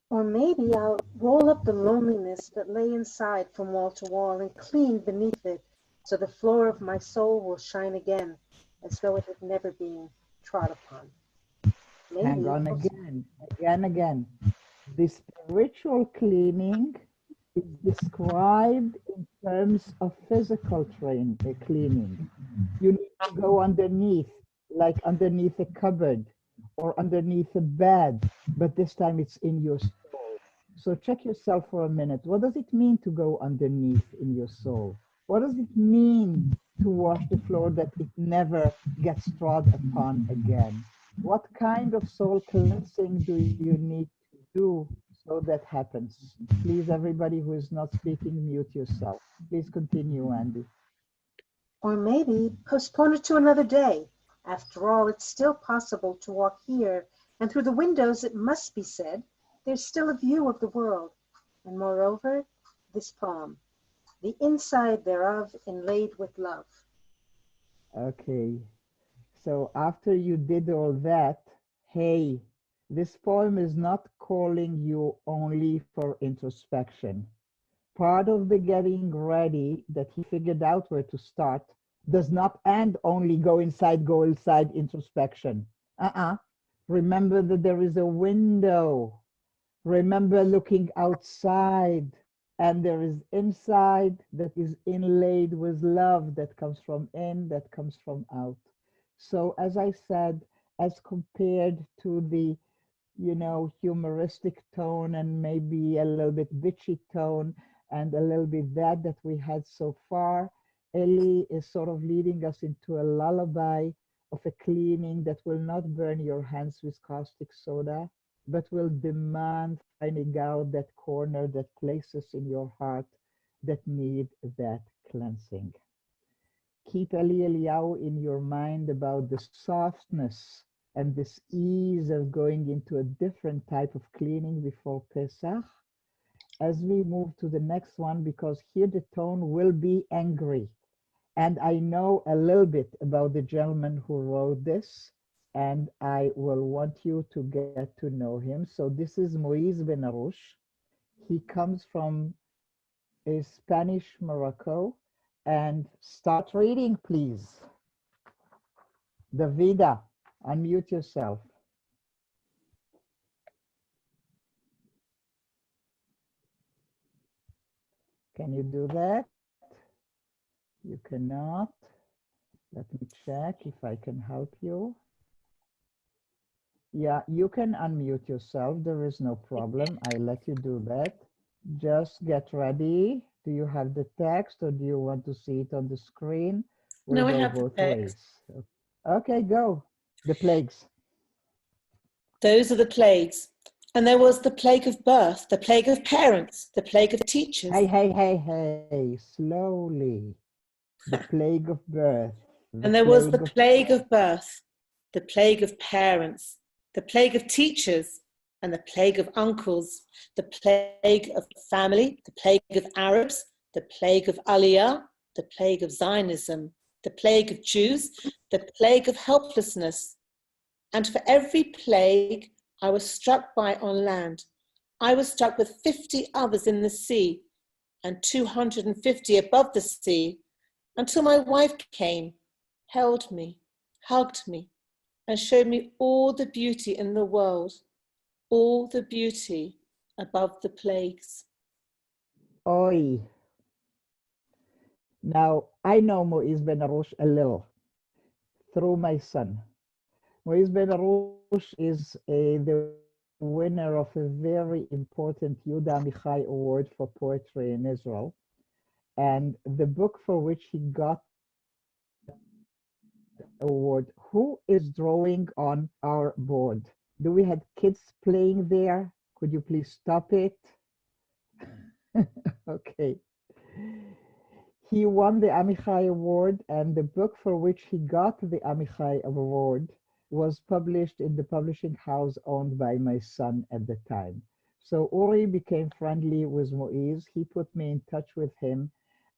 Or maybe I'll roll up the loneliness that lay inside from wall to wall and clean beneath it so the floor of my soul will shine again as though it had never been trod upon. Hang Maybe on also, again. The spiritual cleaning is described in terms of physical cleaning. You need to go underneath, like underneath a cupboard or underneath a bed, but this time it's in your soul. So check yourself for a minute. What does it mean to go underneath in your soul? What does it mean to wash the floor that it never gets trod upon again? What kind of soul cleansing do you need to do so that happens? Please, everybody who is not speaking, mute yourself. Please continue, Andy. or maybe postpone it to another day. After all, it's still possible to walk here, and through the windows, it must be said, there's still a view of the world. And moreover, this poem, the inside thereof inlaid with love. Okay, so after you did all that, hey, this poem is not calling you only for introspection. Part of the getting ready that he figured out where to start does not end only go inside introspection. Remember that there is a window. Remember looking outside, and there is inside that is inlaid with love that comes from in, that comes from out. So as I said, as compared to the, humoristic tone and maybe a little bit bitchy tone and a little bit that we had so far, Eli is sort of leading us into a lullaby of a cleaning that will not burn your hands with caustic soda, but will demand finding out that corner, that places in your heart that need that cleansing. Keep Eli Eliyahu in your mind about the softness and this ease of going into a different type of cleaning before Pesach. As we move to the next one, because here the tone will be angry. And I know a little bit about the gentleman who wrote this, and I will want you to get to know him. So this is Moise Ben Arush. He comes from a Spanish Morocco. And start reading, please. Davida, unmute yourself. Can you do that? You cannot. Let me check if I can help you. Yeah, you can unmute yourself. There is no problem. I let you do that. Just get ready. Do you have the text or do you want to see it on the screen? We'll No, I go have the both text. ways. Okay, go. The plagues. Those are the plagues. And there was the plague of birth, the plague of parents, the plague of teachers. Hey, slowly. The plague of birth. And there was the plague of birth, the plague of parents, the plague of teachers, and the plague of uncles, the plague of family, the plague of Arabs, the plague of Aliyah, the plague of Zionism, the plague of Jews, the plague of helplessness. And for every plague I was struck by on land, I was struck with 50 others in the sea and 250 above the sea, until my wife came, held me, hugged me, and showed me all the beauty in the world, all the beauty above the plagues. Oi. Now, I know Moise Ben Arush a little through my son. Moise Ben Arush is the winner of a very important Yehuda Amichai Award for poetry in Israel. And the book for which he got the award, who is drawing on our board? Do we have kids playing there? Could you please stop it? Okay. He won the Amichai Award, and the book for which he got the Amichai Award was published in the publishing house owned by my son at the time. So Uri became friendly with Moise. He put me in touch with him,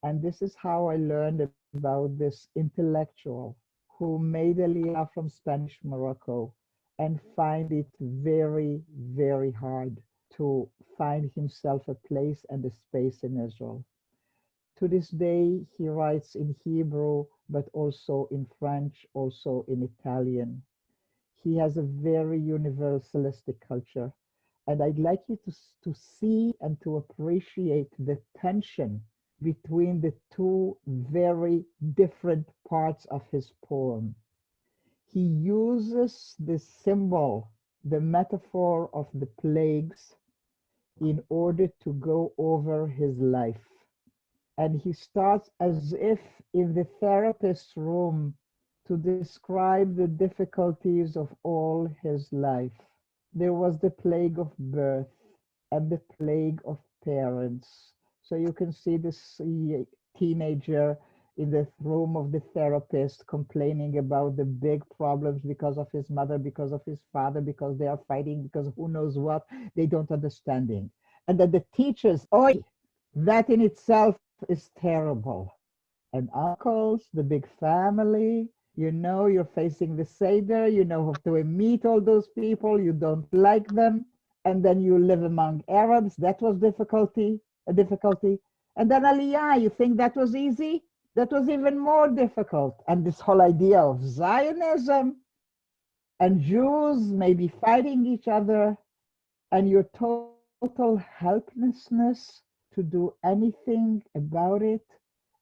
and this is how I learned about this intellectual who made Aliyah from Spanish Morocco and find it very, very hard to find himself a place and a space in Israel. To this day, he writes in Hebrew, but also in French, also in Italian. He has a very universalistic culture. And I'd like you to see and to appreciate the tension between the two very different parts of his poem. He uses the symbol, the metaphor of the plagues in order to go over his life. And he starts as if in the therapist's room to describe the difficulties of all his life. There was the plague of birth and the plague of parents. So you can see this teenager in the room of the therapist complaining about the big problems because of his mother, because of his father, because they are fighting, because who knows what, they don't understanding. And then the teachers, that in itself is terrible. And uncles, the big family, you're facing the Seder, have to meet all those people, you don't like them. And then you live among Arabs, that was a difficulty. And then Aliyah, you think that was easy? That was even more difficult. And this whole idea of Zionism and Jews maybe fighting each other and your total helplessness to do anything about it.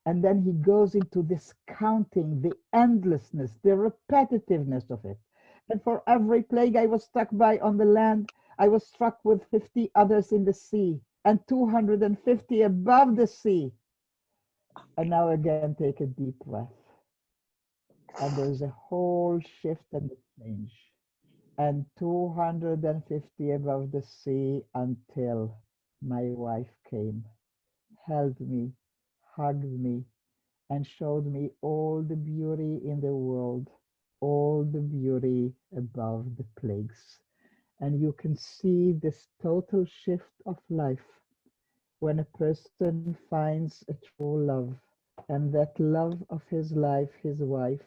And then he goes into this counting, the endlessness, the repetitiveness of it. And for every plague I was struck by on the land, I was struck with 50 others in the sea and 250 above the sea. And now again, take a deep breath. And there's a whole shift and a change. And 250 above the sea until my wife came, held me, hugged me, and showed me all the beauty in the world, all the beauty above the plagues. And you can see this total shift of life when a person finds a true love, and that love of his life, his wife,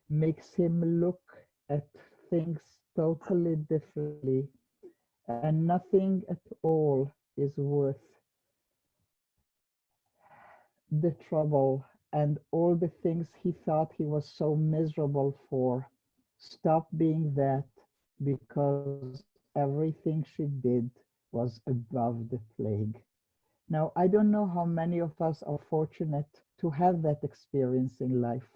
makes him look at things totally differently, and nothing at all is worth the trouble, and all the things he thought he was so miserable for stop being that, because everything she did was above the plague. Now, I don't know how many of us are fortunate to have that experience in life,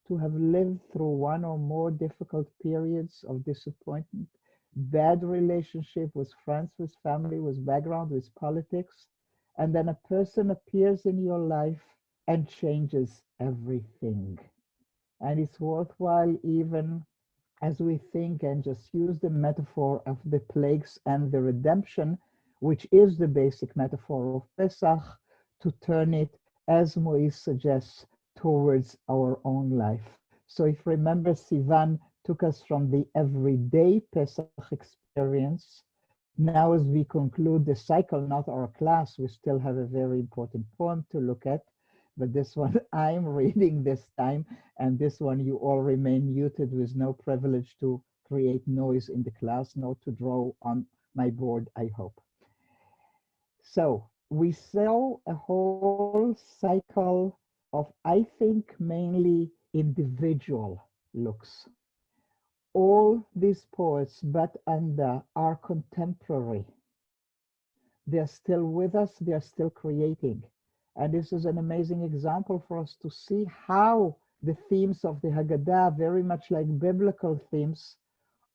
to have lived through one or more difficult periods of disappointment, bad relationship with friends, with family, with background, with politics, and then a person appears in your life and changes everything. And it's worthwhile, even as we think and just use the metaphor of the plagues and the redemption, which is the basic metaphor of Pesach, to turn it, as Moïse suggests, towards our own life. So if remember, Sivan took us from the everyday Pesach experience. Now, as we conclude the cycle, not our class, we still have a very important poem to look at, but this one I'm reading this time, and this one you all remain muted with no privilege to create noise in the class, nor to draw on my board, I hope. So we saw a whole cycle of, I think, mainly individual looks. All these poets, but Anda, are contemporary. They're still with us, they're still creating. And this is an amazing example for us to see how the themes of the Haggadah, very much like biblical themes,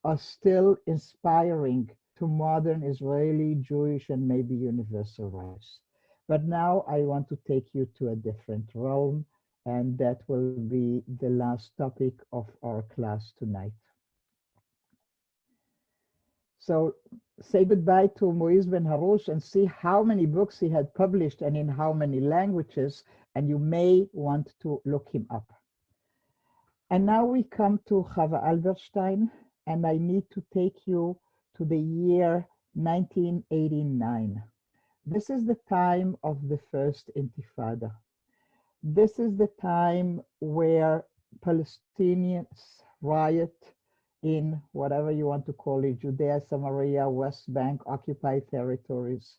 are still inspiring to modern Israeli, Jewish, and maybe universal writers. But now I want to take you to a different realm, and that will be the last topic of our class tonight. So say goodbye to Moïse Ben Harouche and see how many books he had published and in how many languages, and you may want to look him up. And now we come to Chava Alberstein, and I need to take you to the year 1989. This is the time of the first Intifada. This is the time where Palestinians riot in whatever you want to call it, Judea, Samaria, West Bank, occupied territories.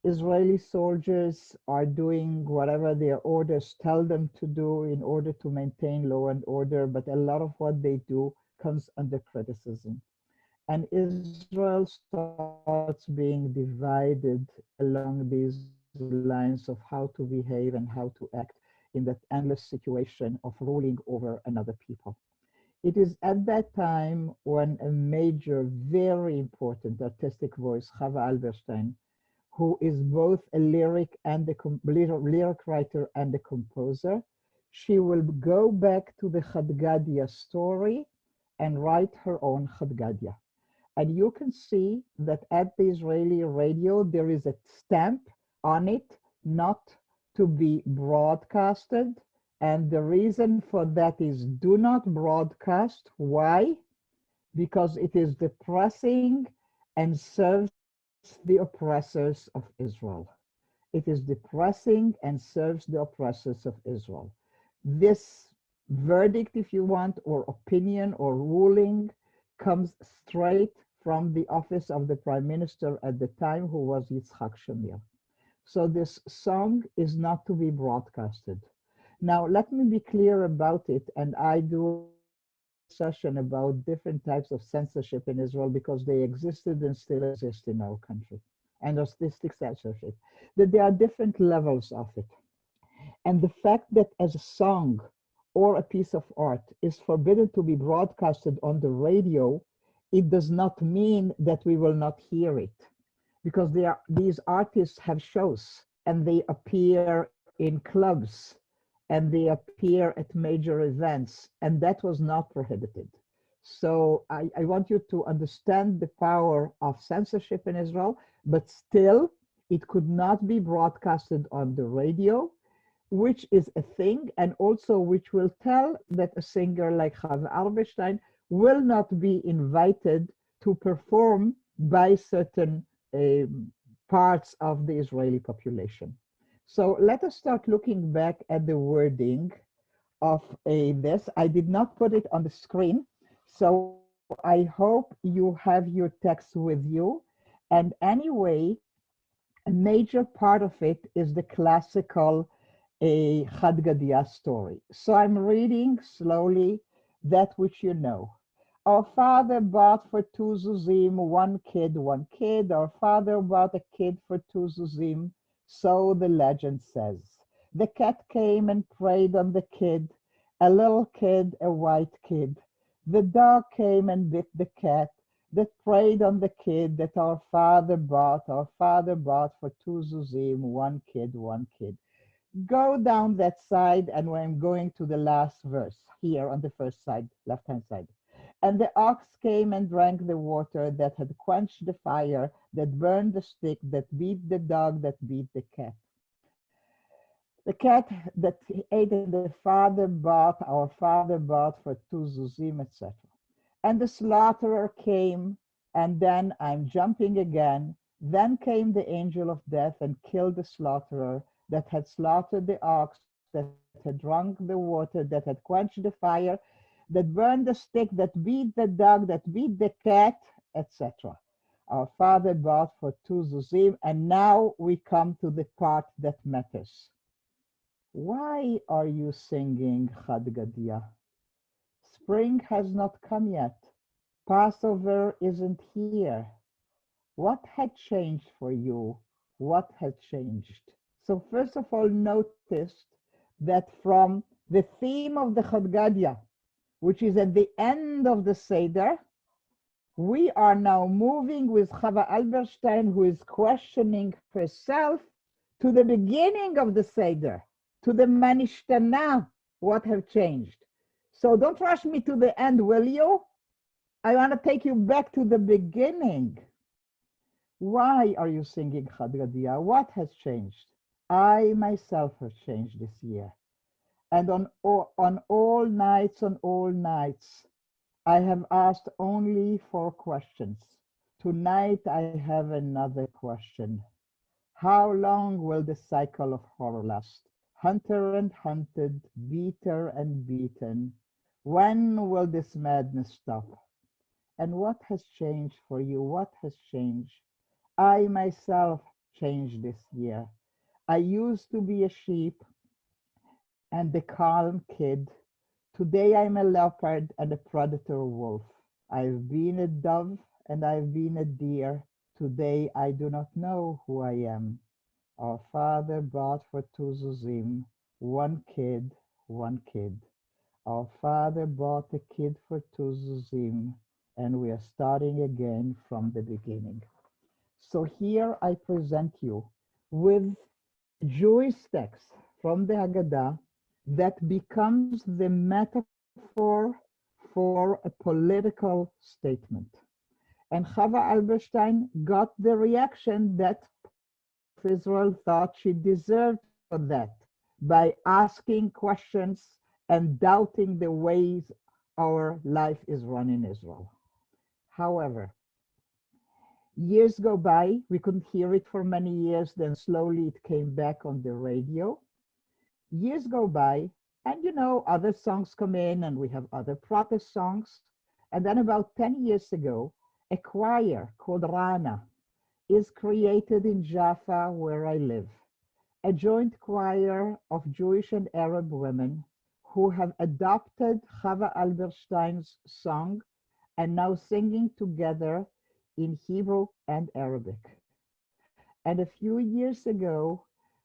Israeli soldiers are doing whatever their orders tell them to do in order to maintain law and order, but a lot of what they do comes under criticism. And Israel starts being divided along these lines of how to behave and how to act in that endless situation of ruling over another people. It is at that time when a major, very important artistic voice, Chava Alberstein, who is both a lyric and a lyric writer and a composer, she will go back to the Chad story and write her own Chad. And you can see that at the Israeli radio, there is a stamp on it not to be broadcasted. And the reason for that is do not broadcast. Why? Because it is depressing and serves the oppressors of Israel. It is depressing and serves the oppressors of Israel. This verdict, if you want, or opinion or ruling comes straight from the office of the prime minister at the time, who was Yitzhak Shamir. So this song is not to be broadcasted. Now, let me be clear about it, and I do a session about different types of censorship in Israel because they existed and still exist in our country, and artistic censorship, that there are different levels of it. And the fact that as a song or a piece of art is forbidden to be broadcasted on the radio, it does not mean that we will not hear it, because these artists have shows and they appear in clubs and they appear at major events, and that was not prohibited. So I want you to understand the power of censorship in Israel, but still it could not be broadcasted on the radio, which is a thing, and also which will tell that a singer like Chava Alberstein will not be invited to perform by certain parts of the Israeli population. So let us start looking back at the wording of this. I did not put it on the screen, so I hope you have your text with you. And anyway, a major part of it is the classical Chad Gadya story. So I'm reading slowly that which you know. Our father bought for 2 zuzim, one kid. Our father bought a kid for 2 zuzim. So the legend says. The cat came and preyed on the kid, a little kid, a white kid. The dog came and bit the cat that preyed on the kid that our father bought for 2 zuzim, one kid. Go down that side, and I'm going to the last verse here on the first side, left-hand side. And the ox came and drank the water that had quenched the fire, that burned the stick, that beat the dog, that beat the cat. The cat that ate the father bought, our father bought for 2 zuzim, etc. And the slaughterer came, and then I'm jumping again. Then came the angel of death and killed the slaughterer that had slaughtered the ox, that had drunk the water, that had quenched the fire, that burned the stick, that beat the dog, that beat the cat, etc. Our father bought for 2 zuzim, and now we come to the part that matters. Why are you singing Chad Gadya? Spring has not come yet. Passover isn't here. What had changed for you? What had changed? So first of all, notice that from the theme of the Chad Gadya, which is at the end of the Seder, we are now moving with Chava Alberstein, who is questioning herself, to the beginning of the Seder, to the Manishtana, what have changed. So don't rush me to the end, will you? I want to take you back to the beginning. Why are you singing Chad Gadya? What has changed? I myself have changed this year. And on all nights, I have asked only 4 questions. Tonight, I have another question. How long will the cycle of horror last? Hunter and hunted, beater and beaten. When will this madness stop? And what has changed for you? What has changed? I myself changed this year. I used to be a sheep and the calm kid. Today I'm a leopard and a predator wolf. I've been a dove and I've been a deer. Today I do not know who I am. Our father bought for two zuzim, one kid, one kid. Our father bought a kid for two zuzim, and we are starting again from the beginning. So here I present you with Jewish text from the Haggadah that becomes the metaphor for a political statement. And Chava Alberstein got the reaction that Israel thought she deserved for that by asking questions and doubting the ways our life is run in Israel. However, years go by, we couldn't hear it for many years, then slowly it came back on the radio. Years go by, and you know, other songs come in and we have other protest songs. And then about 10 years ago, a choir called Rana is created in Jaffa, where I live. A joint choir of Jewish and Arab women who have adopted Chava Alberstein's song and now singing together in Hebrew and Arabic. And a few years ago,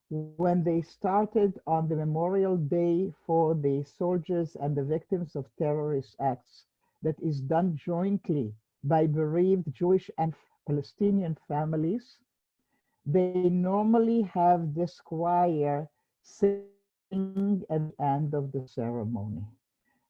when they started on the Memorial Day for the soldiers and the victims of terrorist acts, that is done jointly by bereaved Jewish and Palestinian families, they normally have this choir sing at the end of the ceremony.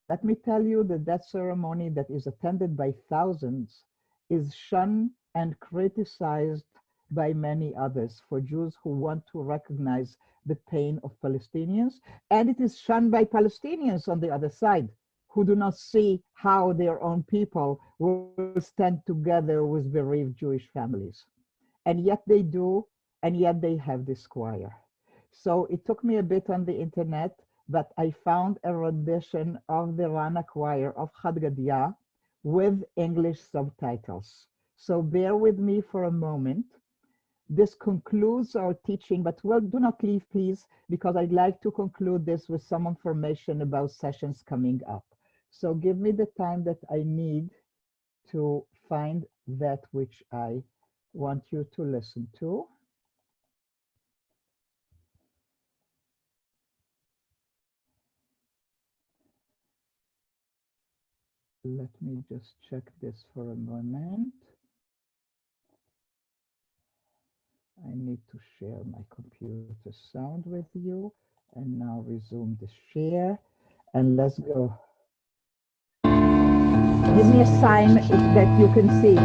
Let me tell you that that ceremony that is attended by thousands is shunned and criticized by many others for Jews who want to recognize the pain of Palestinians. And it is shunned by Palestinians on the other side, who do not see how their own people will stand together with bereaved Jewish families. And yet they do, and yet they have this choir. So it took me a bit on the internet, but I found a rendition of the Rana choir of Chad Gadya with English subtitles. So bear with me for a moment. This concludes our teaching, but well, do not leave, please, because I'd like to conclude this with some information about sessions coming up. So give me the time that I need to find that which I want you to listen to. Let me just check this for a moment. I need to share my computer sound with you, and now resume the share, and let's go. Give me a sign that you can see.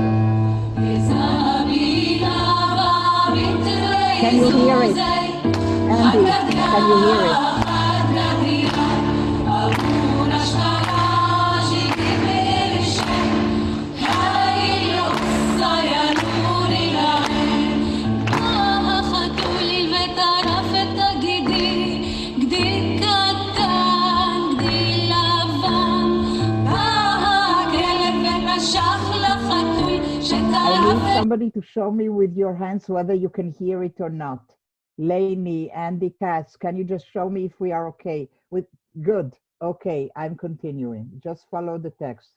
Can you hear it? Andy, can you hear it? Somebody to show me with your hands whether you can hear it or not. Lainey, Andy, Katz, can you just show me if we are okay? Good. Okay, I'm continuing. Just follow the text.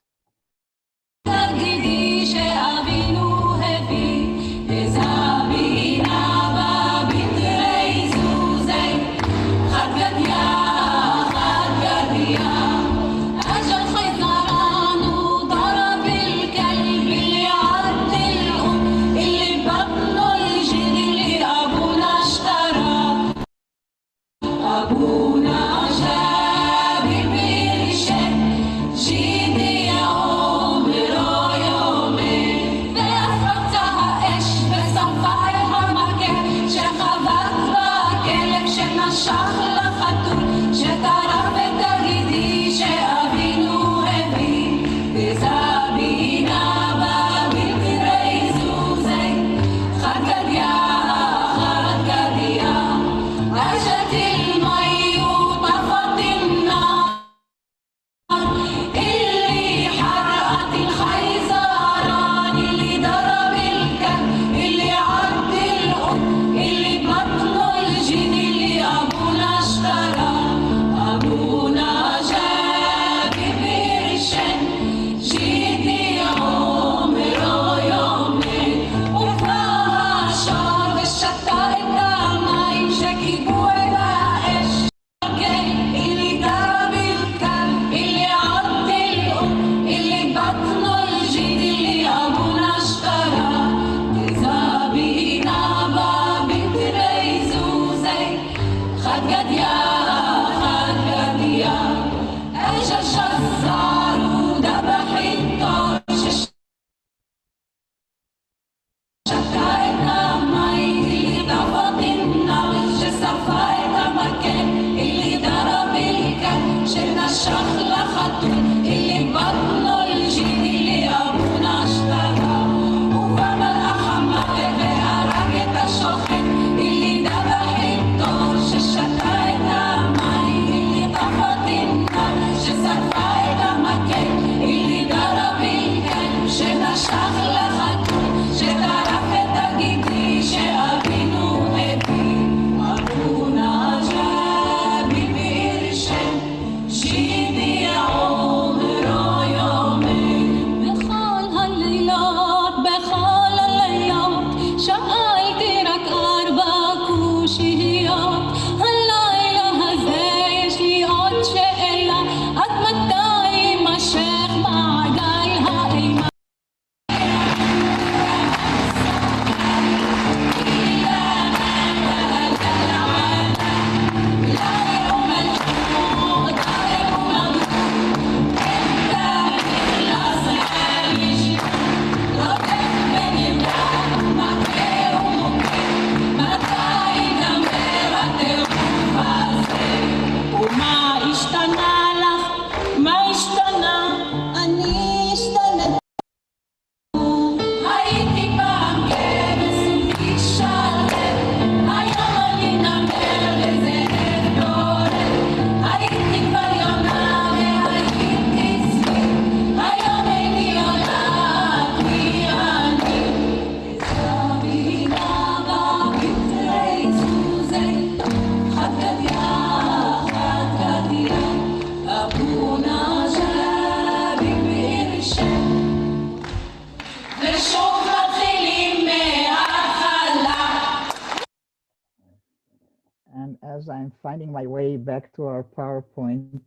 And as I'm finding my way back to our PowerPoint,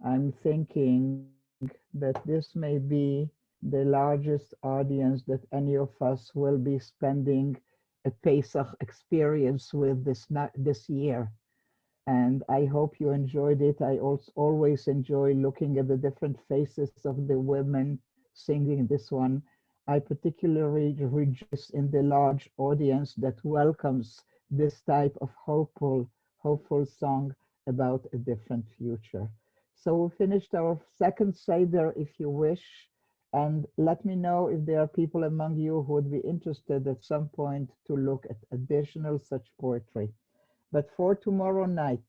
I'm thinking that this may be the largest audience that any of us will be spending a Pesach experience with this year. And I hope you enjoyed it. I also always enjoy looking at the different faces of the women singing this one. I particularly rejoice in the large audience that welcomes this type of hopeful song about a different future. So we finished our second Seder, if you wish, and let me know if there are people among you who would be interested at some point to look at additional such poetry. But for tomorrow night,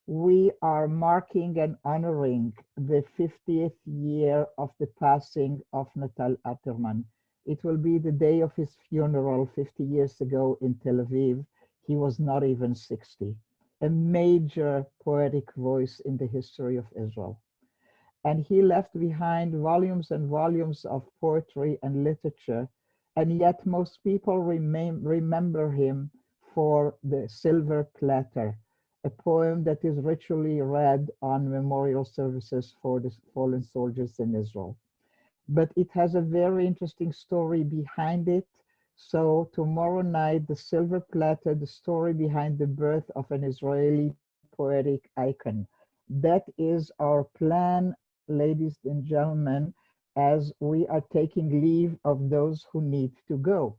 we are marking and honoring the 50th year of the passing of Natal Atterman. It will be the day of his funeral 50 years ago in Tel Aviv. He was not even 60, a major poetic voice in the history of Israel. And he left behind volumes and volumes of poetry and literature, and yet most people remember him for the Silver Platter, a poem that is ritually read on memorial services for the fallen soldiers in Israel. But it has a very interesting story behind it. So tomorrow night, the Silver Platter, the story behind the birth of an Israeli poetic icon. That is our plan, ladies and gentlemen, as we are taking leave of those who need to go.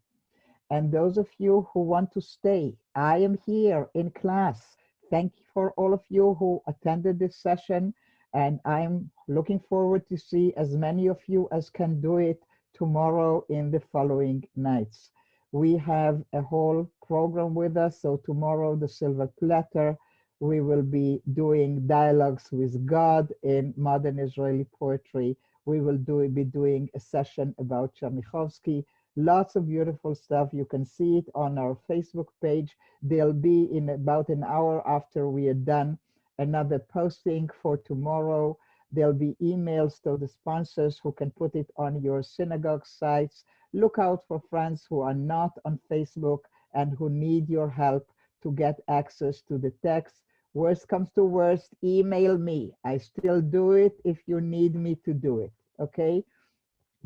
And those of you who want to stay, I am here in class. Thank you for all of you who attended this session. And I'm looking forward to see as many of you as can do it tomorrow in the following nights. We have a whole program with us. So tomorrow, the Silver Platter, we will be doing dialogues with God in modern Israeli poetry. We will be doing a session about Chernichovsky. Lots of beautiful stuff. You can see it on our Facebook page. There'll be in about an hour after we are done another posting for tomorrow. There'll be emails to the sponsors who can put it on your synagogue sites. Look out for friends who are not on Facebook and who need your help to get access to the text. Worst comes to worst, email me. I still do it if you need me to do it, okay?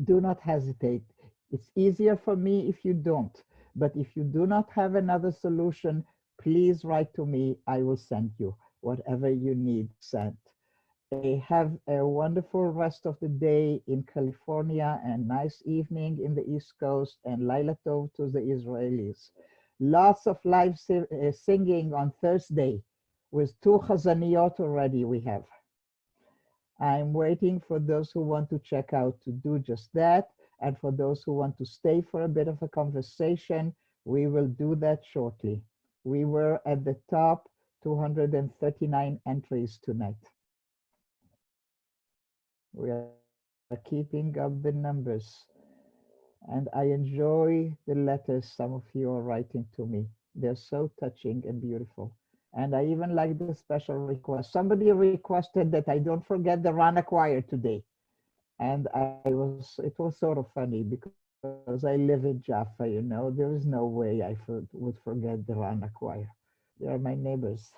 Do not hesitate. It's easier for me if you don't. But if you do not have another solution, please write to me. I will send you whatever you need sent. Have a wonderful rest of the day in California and nice evening in the East Coast, and Laila Tov to the Israelis. Lots of live singing on Thursday with 2 Chazaniyot already we have. I'm waiting for those who want to check out to do just that. And for those who want to stay for a bit of a conversation, we will do that shortly. We were at the top, 239 entries tonight. We are keeping up the numbers. And I enjoy the letters some of you are writing to me. They're so touching and beautiful. And I even like the special request. Somebody requested that I don't forget the Rana Choir today. And it was sort of funny because I live in Jaffa, you know, there is no way I would forget the Rana Choir. They are my neighbors.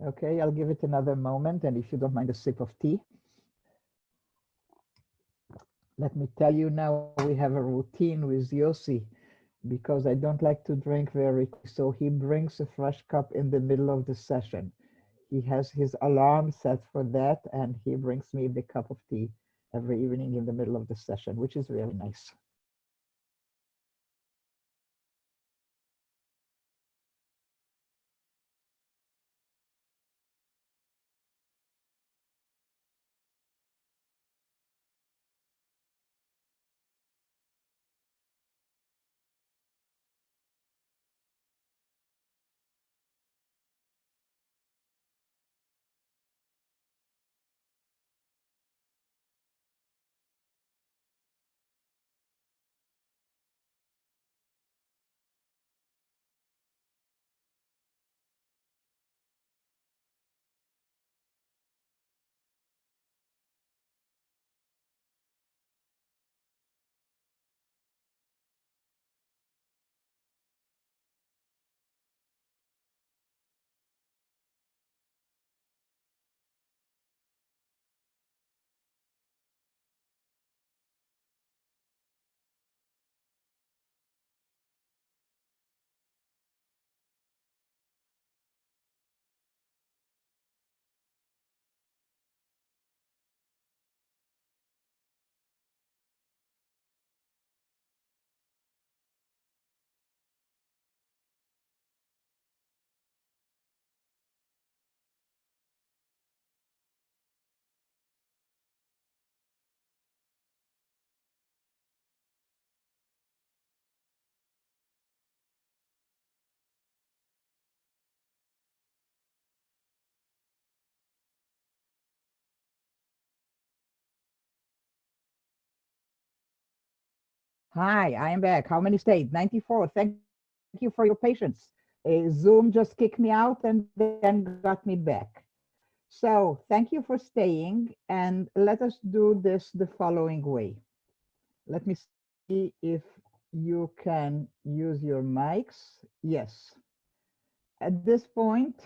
Okay, I'll give it another moment. And if you don't mind a sip of tea. Let me tell you now, we have a routine with Yossi because I don't like to drink very quick. So he brings a fresh cup in the middle of the session. He has his alarm set for that, and he brings me the cup of tea every evening in the middle of the session, which is really nice. Hi, I am back. How many stayed? 94. Thank you for your patience. Zoom just kicked me out and then got me back. So thank you for staying, and let us do this the following way. Let me see if you can use your mics. Yes. At this point,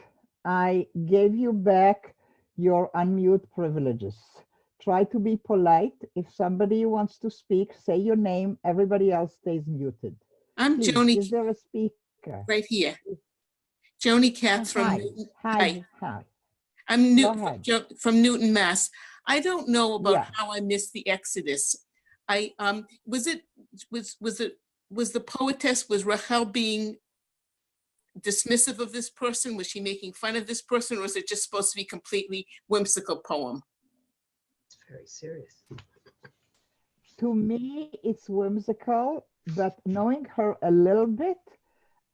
I gave you back your unmute privileges. Try to be polite. If somebody wants to speak, say your name. Everybody else stays muted. I'm Please, Joni. is there a speaker? Right here. Joni Katz from Hi. Newton. Hi. I'm Go ahead. from Newton, Mass. I don't know about Yeah. how I missed the Exodus. Was the poetess, was Rachel being dismissive of this person? Was she making fun of this person, or was it just supposed to be completely whimsical poem? It's very serious. To me, it's whimsical, but knowing her a little bit,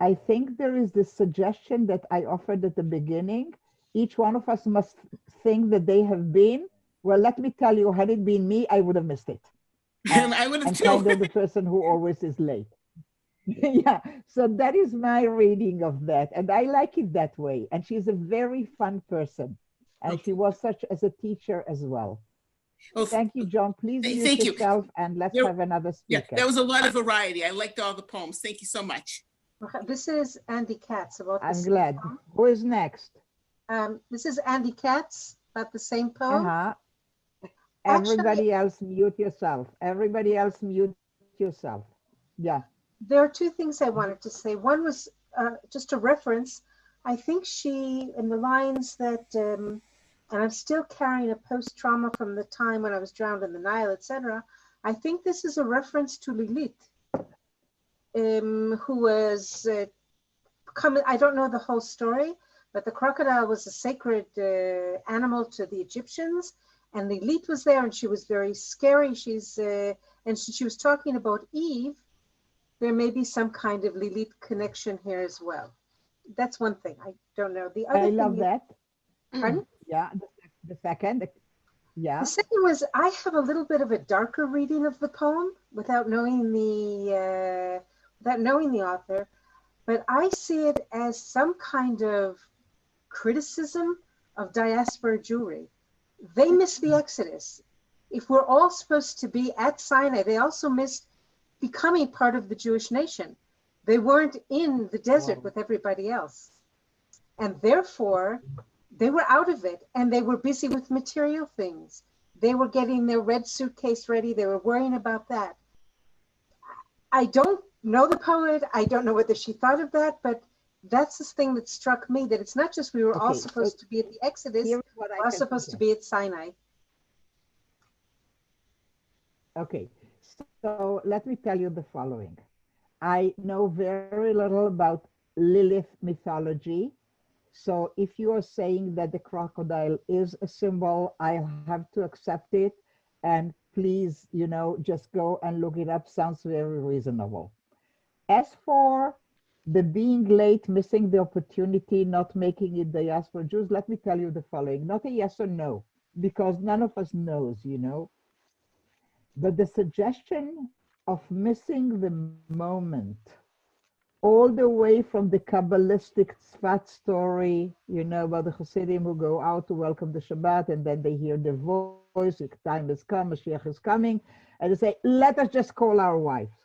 I think there is this suggestion that I offered at the beginning. Each one of us must think that they have been. Well, let me tell you, had it been me, I would have missed it. And I would have I'm too. kind of the person who always is late. Yeah, so that is my reading of that. And I like it that way. And she's a very fun person. And she was such as a teacher as well. Well, thank you, John. Please mute thank you. yourself and let's have another speaker. Yeah, that was a lot of variety. I liked all the poems. Thank you so much. This is Andy Katz about the I'm same glad. poem. Who is next? This is Andy Katz about the same poem. Everybody else mute yourself. Everybody else mute yourself. Yeah. There are two things I wanted to say. One was just a reference. I think she, in the lines that, and I'm still carrying a post-trauma from the time when I was drowned in the Nile, etc. I think this is a reference to Lilith, who was coming, I don't know the whole story, but the crocodile was a sacred animal to the Egyptians, and Lilith was there, and she was very scary. And she was talking about Eve. There may be some kind of Lilith connection here as well. That's one thing. I don't know. The other I love thing that. Pardon? Yeah, the second. Yeah. The second was, I have a little bit of a darker reading of the poem without knowing the author, but I see it as some kind of criticism of diaspora Jewry. They missed the Exodus. If we're all supposed to be at Sinai, they also missed becoming part of the Jewish nation. They weren't in the desert with everybody else. And therefore, they were out of it, and they were busy with material things. They were getting their red suitcase ready. They were worrying about that. I don't know the poet. I don't know whether she thought of that, but that's the thing that struck me, that it's not just we were all supposed to be at the Exodus, we're all supposed to be at Sinai. Okay, so let me tell you the following. I know very little about Lilith mythology. So if you are saying that the crocodile is a symbol, I have to accept it. And please, just go and look it up. Sounds very reasonable. As for the being late, missing the opportunity, not making it diaspora Jews, let me tell you the following. Not a yes or no, because none of us knows, But the suggestion of missing the moment, all the way from the Kabbalistic Tzfat story, about the Hasidim who go out to welcome the Shabbat, and then they hear the voice, the time has come, Mashiach is coming, and they say, let us just call our wives.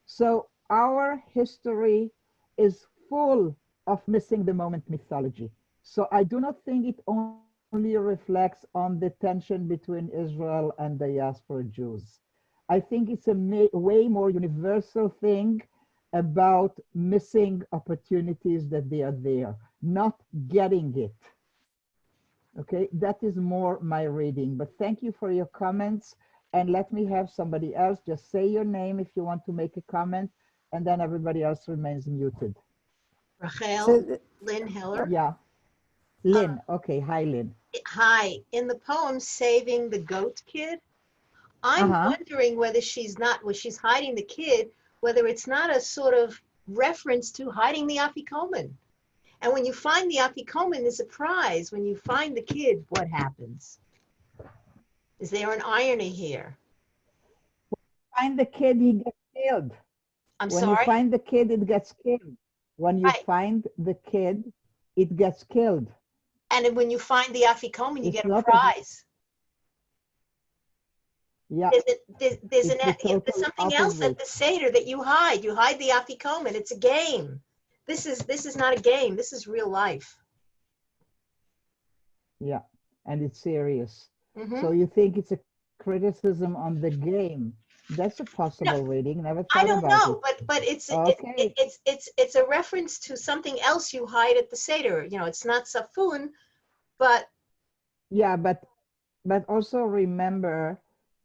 So our history is full of missing the moment mythology. So I do not think it only reflects on the tension between Israel and diaspora Jews. I think it's a way more universal thing about missing opportunities that they are there, not getting it. Okay, that is more my reading, but thank you for your comments. And let me have somebody else just say your name if you want to make a comment, and then everybody else remains muted. Rachel, Lynn Heller. Yeah, Lynn. Okay, hi, Lynn. Hi. In the poem Saving the Goat Kid, I'm wondering whether she's hiding the kid, whether it's not a sort of reference to hiding the afikomen. And when you find the afikomen, there's a prize. When you find the kid, what happens? Is there an irony here? Find the kid, he gets killed. When you find the kid, it gets killed. When you find the kid, it gets killed. And when you find the afikomen, you get a prize. Yeah. There's something else at the Seder that you hide. You hide the afikomen. It's a game. This is not a game. This is real life. Yeah, and it's serious. So you think it's a criticism on the game? That's a possible reading. Never thought I don't about know, it. but it's a reference to something else you hide at the Seder. It's not safun, but yeah, but also remember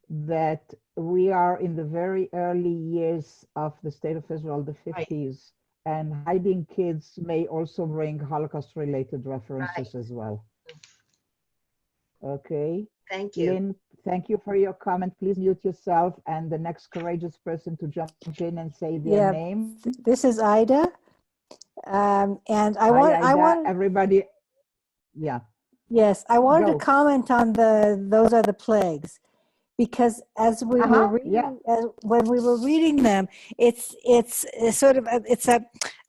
that we are in the very early years of the State of Israel, the 50s, and hiding kids may also bring Holocaust-related references as well. Okay. Thank you. Lynn, thank you for your comment. Please mute yourself, and the next courageous person to jump in and say their name. This is Ida. And I Ida, want everybody. Yeah. Yes, I wanted to comment on those are the plagues, because as we were reading, when we were reading them, it's sort of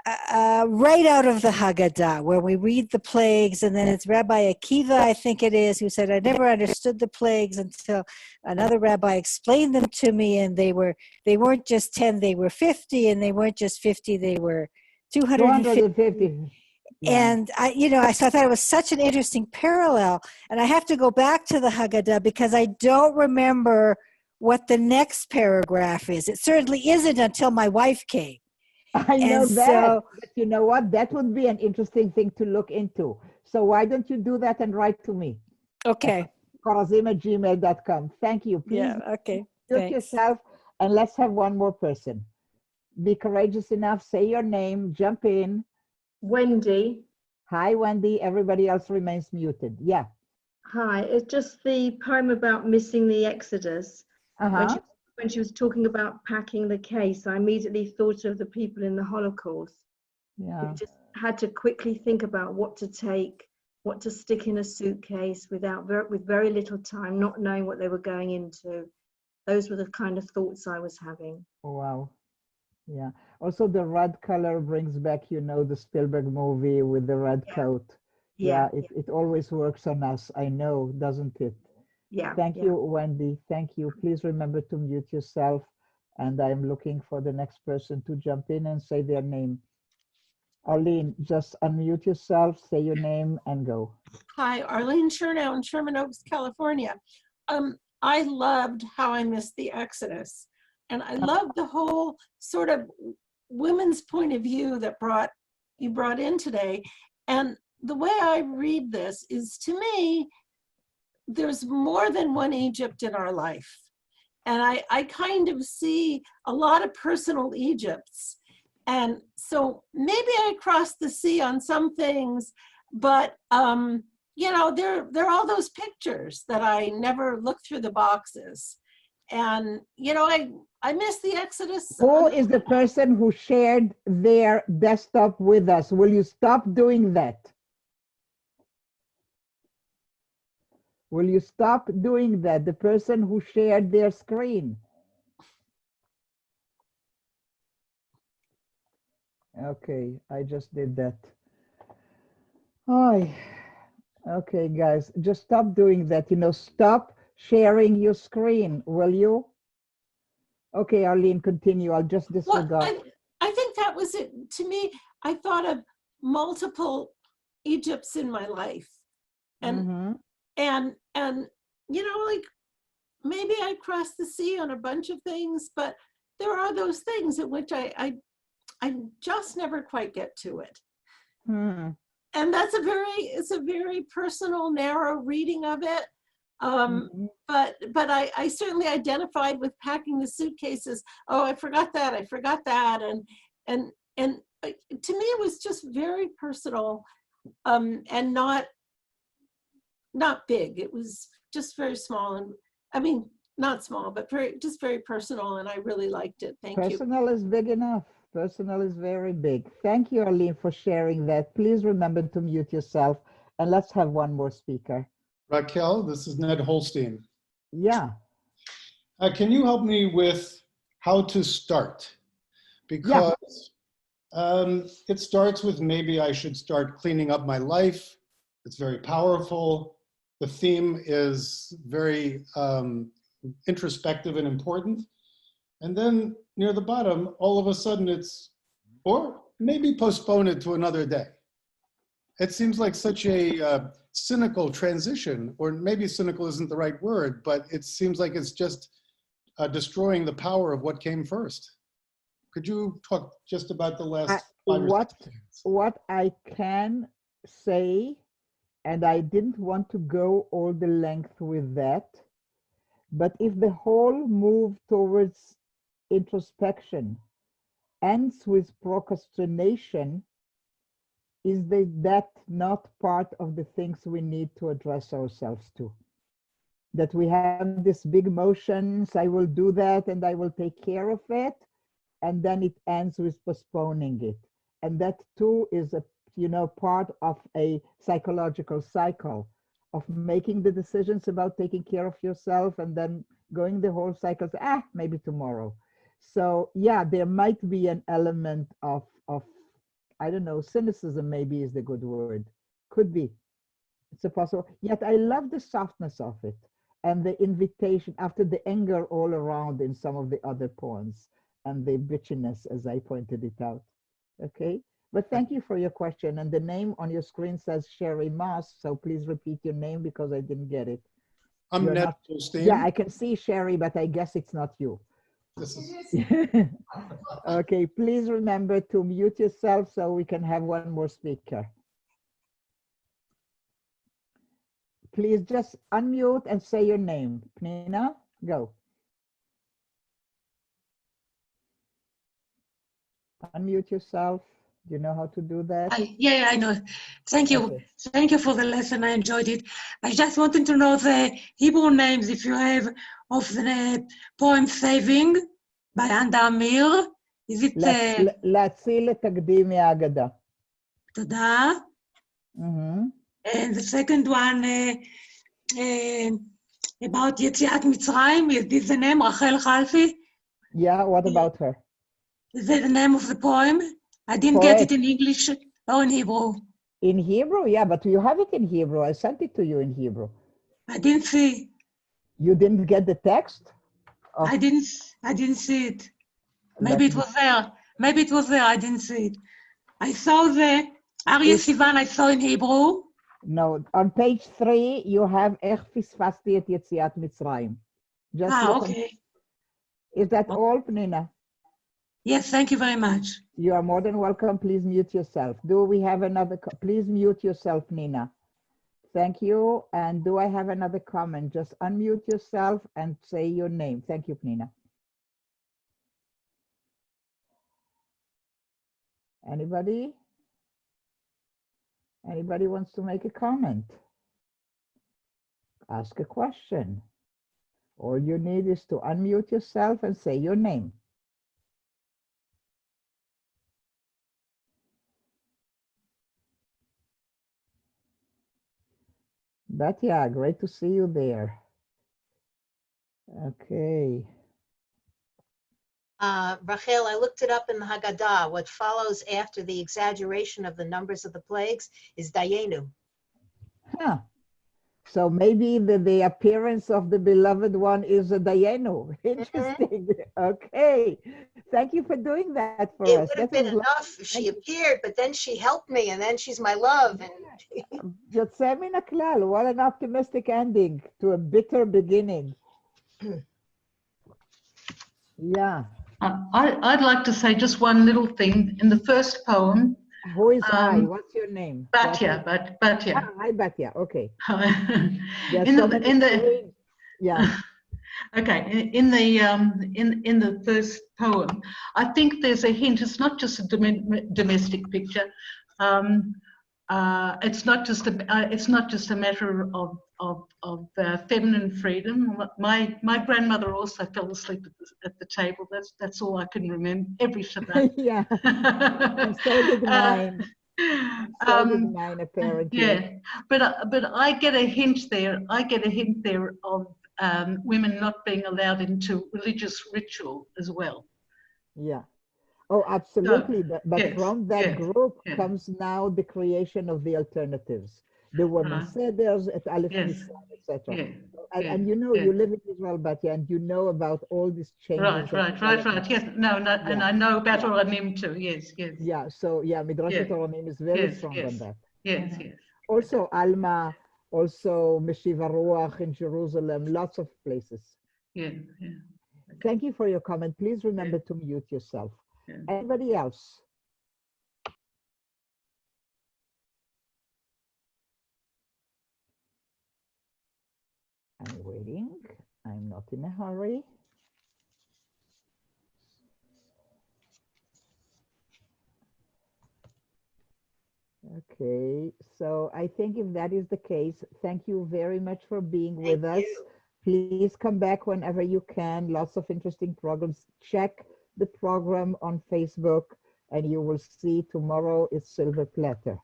right out of the Haggadah, where we read the plagues, and then it's Rabbi Akiva, I think it is, who said, I never understood the plagues until another rabbi explained them to me, and they weren't just 10, they were 50, and they weren't just 50, they were 250. Yeah. And I thought it was such an interesting parallel, and I have to go back to the Haggadah because I don't remember what the next paragraph is. It certainly isn't until my wife came. I know And that, so, but you know what? That would be an interesting thing to look into. So why don't you do that and write to me? okay. Korazim@gmail.com. Thank you. Please Yeah, okay. mute Thanks. yourself and let's have one more person. Be courageous enough, say your name, jump in. Wendy. Hi, Wendy. Everybody else remains muted. Yeah. Hi. It's just the poem about missing the Exodus. Uh-huh. When she was talking about packing the case, I immediately thought of the people in the Holocaust. Yeah. Who just had to quickly think about what to take, what to stick in a suitcase with very little time, not knowing what they were going into. Those were the kind of thoughts I was having. Wow. Yeah. Also, the red color brings back, you know, the Spielberg movie with the red coat. Yeah, it always works on us. I know, doesn't it? Yeah. Thank you, Wendy. Thank you. Please remember to mute yourself. And I'm looking for the next person to jump in and say their name. Arlene, just unmute yourself, say your name, and go. Hi, Arlene Chernow in Sherman Oaks, California. I loved How I Missed the Exodus. And I loved the whole sort of women's point of view that you brought in today. And the way I read this is, to me, there's more than one Egypt in our life. And I kind of see a lot of personal Egypts. And so maybe I crossed the sea on some things, but you know, there are all those pictures that I never looked through the boxes. And, you know, I miss the Exodus. Who is the person who shared their desktop with us? Will you stop doing that? Will you stop doing that? The person who shared their screen. Okay, I just did that. Oh, okay, guys, just stop doing that. You know, stop sharing your screen, will you? Okay, Arlene, continue. I'll just disregard. Well, I think that was it. To me, I thought of multiple Egypts in my life. And and you know, like maybe I crossed the sea on a bunch of things, but there are those things at which I just never quite get to it. And that's it's a very personal, narrow reading of it. But I certainly identified with packing the suitcases. Oh, I forgot that. And to me, it was just very personal, and not big. It was just very small, and I mean, not small, but just very personal. And I really liked it. Thank you. Personal is big enough. Personal is very big. Thank you, Arlene, for sharing that. Please remember to mute yourself, and let's have one more speaker. Raquel, this is Ned Holstein. Yeah. Can you help me with how to start? Because it starts with maybe I should start cleaning up my life. It's very powerful. The theme is very introspective and important. And then near the bottom, all of a sudden or maybe postpone it to another day. It seems like such a cynical transition, or maybe cynical isn't the right word, but it seems like it's just destroying the power of what came first. Could you talk just about the last 5 or 6 minutes? What I can say, and I didn't want to go all the length with that, but if the whole move towards introspection ends with procrastination, is that not part of the things we need to address ourselves to? That we have this big motions, I will do that and I will take care of it, and then it ends with postponing it. And that too is part of a psychological cycle of making the decisions about taking care of yourself and then going the whole cycle, maybe tomorrow. So yeah, there might be an element of I don't know, cynicism maybe is the good word. Could be. It's a possible. Yet I love the softness of it and the invitation after the anger all around in some of the other poems and the bitchiness, as I pointed it out. Okay. But thank you for your question. And the name on your screen says Sherry Moss. So please repeat your name because I didn't get it. I'm Ned Holstein. Yeah, I can see Sherry, but I guess it's not you. This is Okay, please remember to mute yourself so we can have one more speaker. Please just unmute and say your name. Pnina, go. Unmute yourself. Do you know how to do that? Yeah, I know. Thank you. Okay. Thank you for the lesson. I enjoyed it. I just wanted to know the Hebrew names, if you have, of the poem Saving by Anda Amir. Is it... להציל את תקדים מהאגדה. תודה. And the second one, about יציאת מצרים, is this the name, Rachel Khalfi? Yeah, what about her? Is that the name of the poem? I didn't get it in English or in Hebrew. In Hebrew, yeah, but you have it in Hebrew. I sent it to you in Hebrew. I didn't see. You didn't get the text? Oh. I didn't see it. Maybe it was there. Maybe it was there. I didn't see it. I saw the Aryeh Sivan. I saw in Hebrew. No, on page 3 you have איך פספסתי את יציאת מצרים. Okay. Is that all, Pnina? Yes, thank you very much. You are more than welcome. Please mute yourself. Do we have another? Please mute yourself, Pnina. Thank you. And do I have another comment? Just unmute yourself and say your name. Thank you, Pnina. Anybody? Anybody wants to make a comment? Ask a question. All you need is to unmute yourself and say your name. Batya, great to see you there. Okay. Rachel, I looked it up in the Haggadah. What follows after the exaggeration of the numbers of the plagues is Dayenu. Huh. So maybe the appearance of the beloved one is a Dayenu. Interesting. Okay. Thank you for doing that for us. It would have been enough if she appeared, but then she helped me, and then she's my love. And Yotze min haklal. What an optimistic ending to a bitter beginning. Yeah. I'd like to say just one little thing. In the first poem. Who is I? What's your name? Batya. Batya. Hi, Batya. Okay. Yeah. Okay. In the first poem, I think there's a hint. It's not just a domestic picture. It's not just a matter of feminine freedom. My grandmother also fell asleep at the table. That's all I can remember every Shabbat. Yeah, and so did mine. So did mine, apparently. Yeah, but I get a hint there. Of women not being allowed into religious ritual as well. Yeah. Oh, absolutely. So, but yes, from that group comes now the creation of the alternatives. The women seders, etc. And you know, you live in Israel, Batya, and you know about all these changes. Right. Yes, no, and I know about Oranim too. Yes. Yeah. So Midrashet Oranim is very strong on that. Yes. Also Alma, also Meshiva Ruach in Jerusalem, lots of places. Yeah. Thank you for your comment. Please remember to mute yourself. Anybody else? I'm waiting. I'm not in a hurry. Okay, so I think if that is the case, thank you very much for being with us. Please come back whenever you can. Lots of interesting programs. Check the program on Facebook and you will see tomorrow is Silver Platter.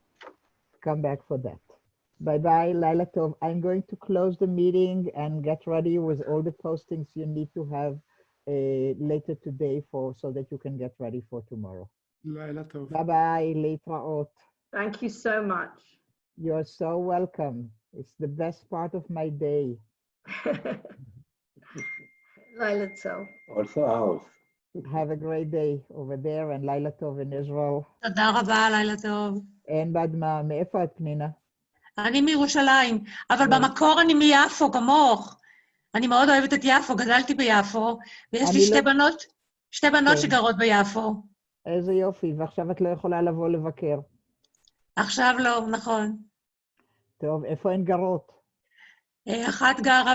Come back for that. Bye-bye, Laila Tov. I'm going to close the meeting and get ready with all the postings you need to have later today so that you can get ready for tomorrow. Laila Tov. Bye-bye, Leitraot. Thank you so much. You're so welcome. It's the best part of my day. Laila Tov. Also ours. Have a great day over there, and לילה טוב in Israel. תודה רבה, לילה טוב. אין בעד מה, מאיפה את פנינה? אני מירושלים, אבל במקור אני מיפו כמוך. אני מאוד אוהבת את יפו, גדלתי ביפו, ויש לי שתי בנות שגרות ביפו. איזה יופי, ועכשיו את לא יכולה לבוא לבקר. עכשיו לא, נכון. טוב, איפה הן גרות? אחת גרה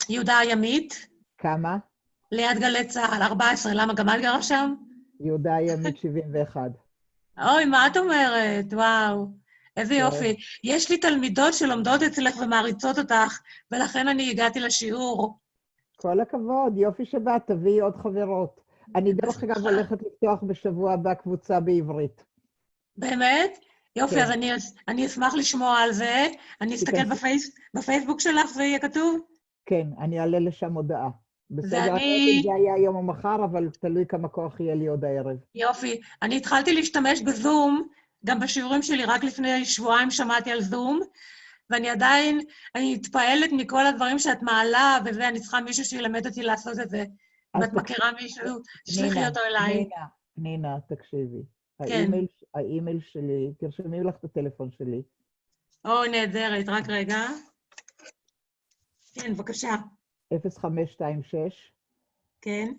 ביהודה הימית. כמה? ליד גלי צהל, 14. למה, גם את גרה שם? יהודה הימית 71. אוי, מה את אומרת? וואו, איזה יופי. יש לי תלמידות שלומדות אצלך ומעריצות אותך, ולכן אני הגעתי לשיעור. כל הכבוד, יופי שבאת, תביאי עוד חברות. אני דרך אגב הולכת לפתוח בשבוע הבא קבוצה בעברית. באמת? יופי, אז אני אשמח לשמוע על זה. אני אסתכל בפייסבוק שלך ויהיה כתוב? כן, אני אעלה לשם הודעה. בסדר, אני לא יודעת אם זה היה היום או מחר, אבל תלוי כמה כוח יהיה לי עוד הערב. יופי. אני התחלתי להשתמש בזום, גם בשיעורים שלי, רק לפני שבועיים שמעתי על זום, ואני עדיין, אני מתפעלת מכל הדברים שאת מעלה, וזה, אני צריכה מישהו שילמד אותי לעשות את זה. אם את מכירה מישהו, תשלחי אותו אליי. נינה, תקשיבי. כן. האימייל שלי, תרשמי לך את הטלפון שלי. או, נהדרת, רק רגע. כן, בבקשה. 0526. כן.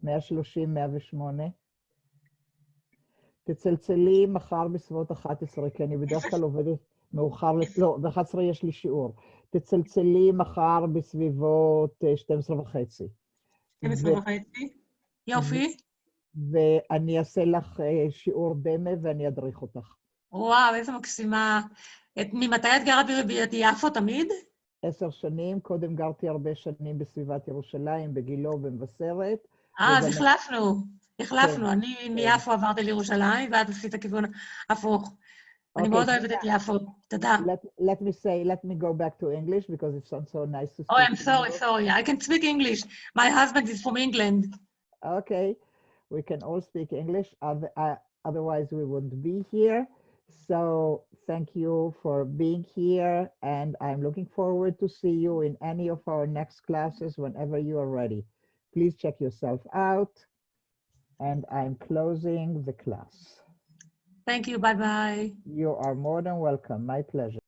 130, 108. תצלצלי מחר בסביבות 11, כי אני בדרך כלל עובדת מאוחר, לא, ב-11 יש לי שיעור. תצלצלי מחר בסביבות 12 וחצי. 12 וחצי? יופי. ואני אעשה לך שיעור דמה ואני אדריך אותך. וואו, איזה מקסימה. ממתי את גרה ביפו תמיד? 10 שנים, קודם גרתי הרבה שנים בסביבת ירושלים, בגילה ובמבשרת. אז החלפנו. אני מיפו עברתי לירושלים, ואת עשית הכיוון הפוך. אני מאוד אוהבת את יפו. תודה. Let me go back to English, because it sounds so nice to speak. Oh, I'm sorry. I can speak English. My husband is from England. Okay. We can all speak English, otherwise we wouldn't be here. So thank you for being here, and I'm looking forward to see you in any of our next classes whenever you are ready. Please check yourself out, and I'm closing the class. Thank you. Bye-bye. You are more than welcome. My pleasure.